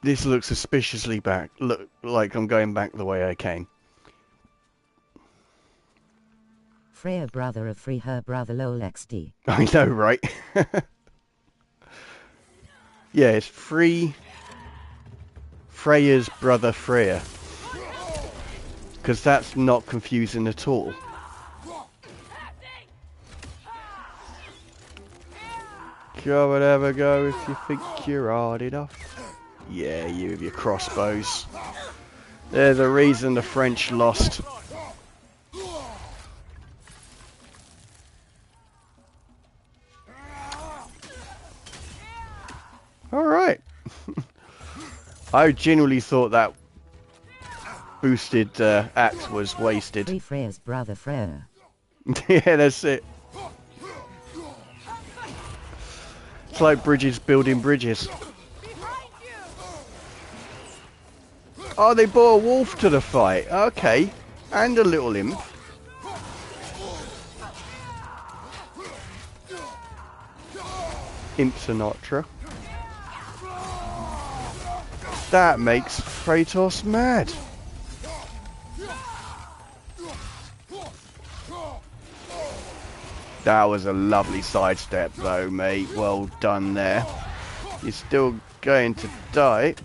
S1: This looks suspiciously back. Look like I'm going back the way I came.
S2: Freya brother of free her brother lol XD.
S1: I know, right? Yeah, it's free Freya's brother Freya. Because that's not confusing at all. Go whatever, go if you think you're hard enough. Yeah, you with your crossbows. There's a reason the French lost. Alright. I genuinely thought that boosted axe was wasted.
S2: Free Freya's brother Freya.
S1: Yeah, that's it. It's like bridges building bridges. Oh, they brought a wolf to the fight. Okay. And a little imp. Imp Sinatra. That makes Kratos mad. That was a lovely sidestep though, mate. Well done there. You're still going to die.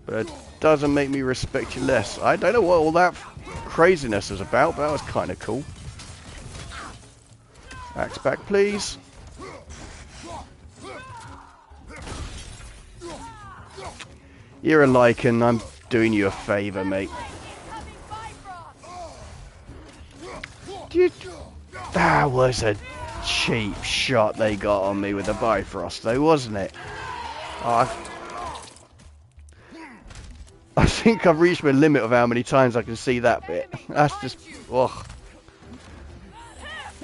S1: But it doesn't make me respect you less. I don't know what all that craziness is about, but that was kind of cool. Axe back, please. You're a lichen. I'm doing you a favour, mate. That was a cheap shot they got on me with the Bifrost, though, wasn't it? I think I've reached my limit of how many times I can see that bit. That's just... ugh.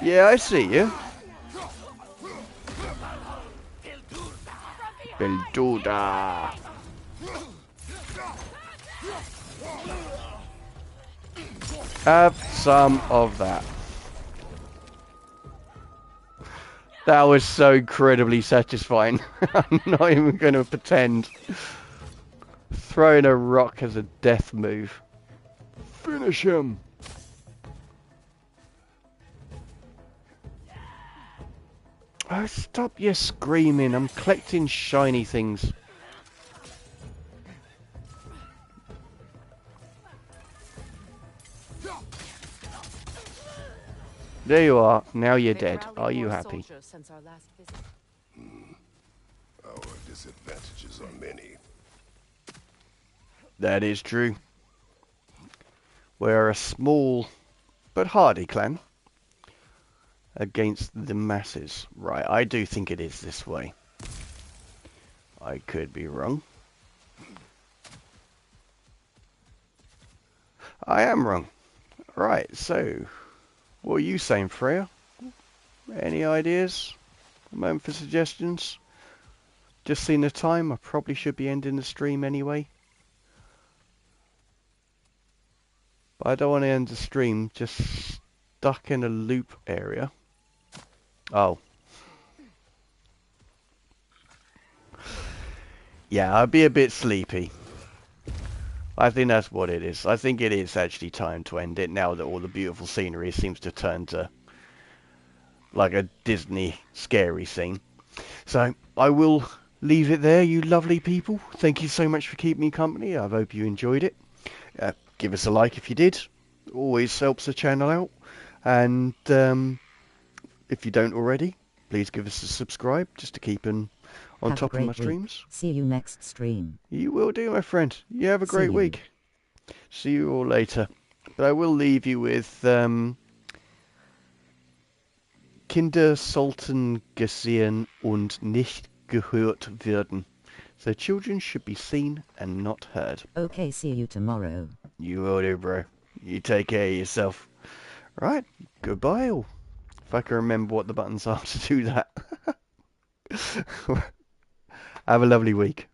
S1: Yeah, I see you. Bilduda. Have some of that. That was so incredibly satisfying. I'm not even going to pretend. Throwing a rock as a death move. Finish him. Oh, stop your screaming. I'm collecting shiny things. There you are. Now you're dead. Are you happy?
S7: Our disadvantages are many.
S1: That is true. We're a small but hardy clan against the masses. Right, I do think it is this way. I could be wrong. I am wrong. Right, so what are you saying, Freya? Any ideas? A moment for suggestions? Just seen the time. I probably should be ending the stream anyway. But I don't want to end the stream just stuck in a loop area. Oh. Yeah, I'd be a bit sleepy. I think that's what it is. I think it is actually time to end it now that all the beautiful scenery seems to turn to like a Disney scary scene. So I will leave it there, you lovely people. Thank you so much for keeping me company. I hope you enjoyed it. Give us a like if you did. Always helps the channel out. And if you don't already, please give us a subscribe just to keep on top of my streams.
S2: See you next stream.
S1: You will do, my friend. You have a great week. See you all later. But I will leave you with Kinder sollten gesehen und nicht gehört werden. So children should be seen and not heard.
S2: Okay, see you tomorrow.
S1: You will do, bro. You take care of yourself. Right, goodbye all. If I can remember what the buttons are to do that. Have a lovely week.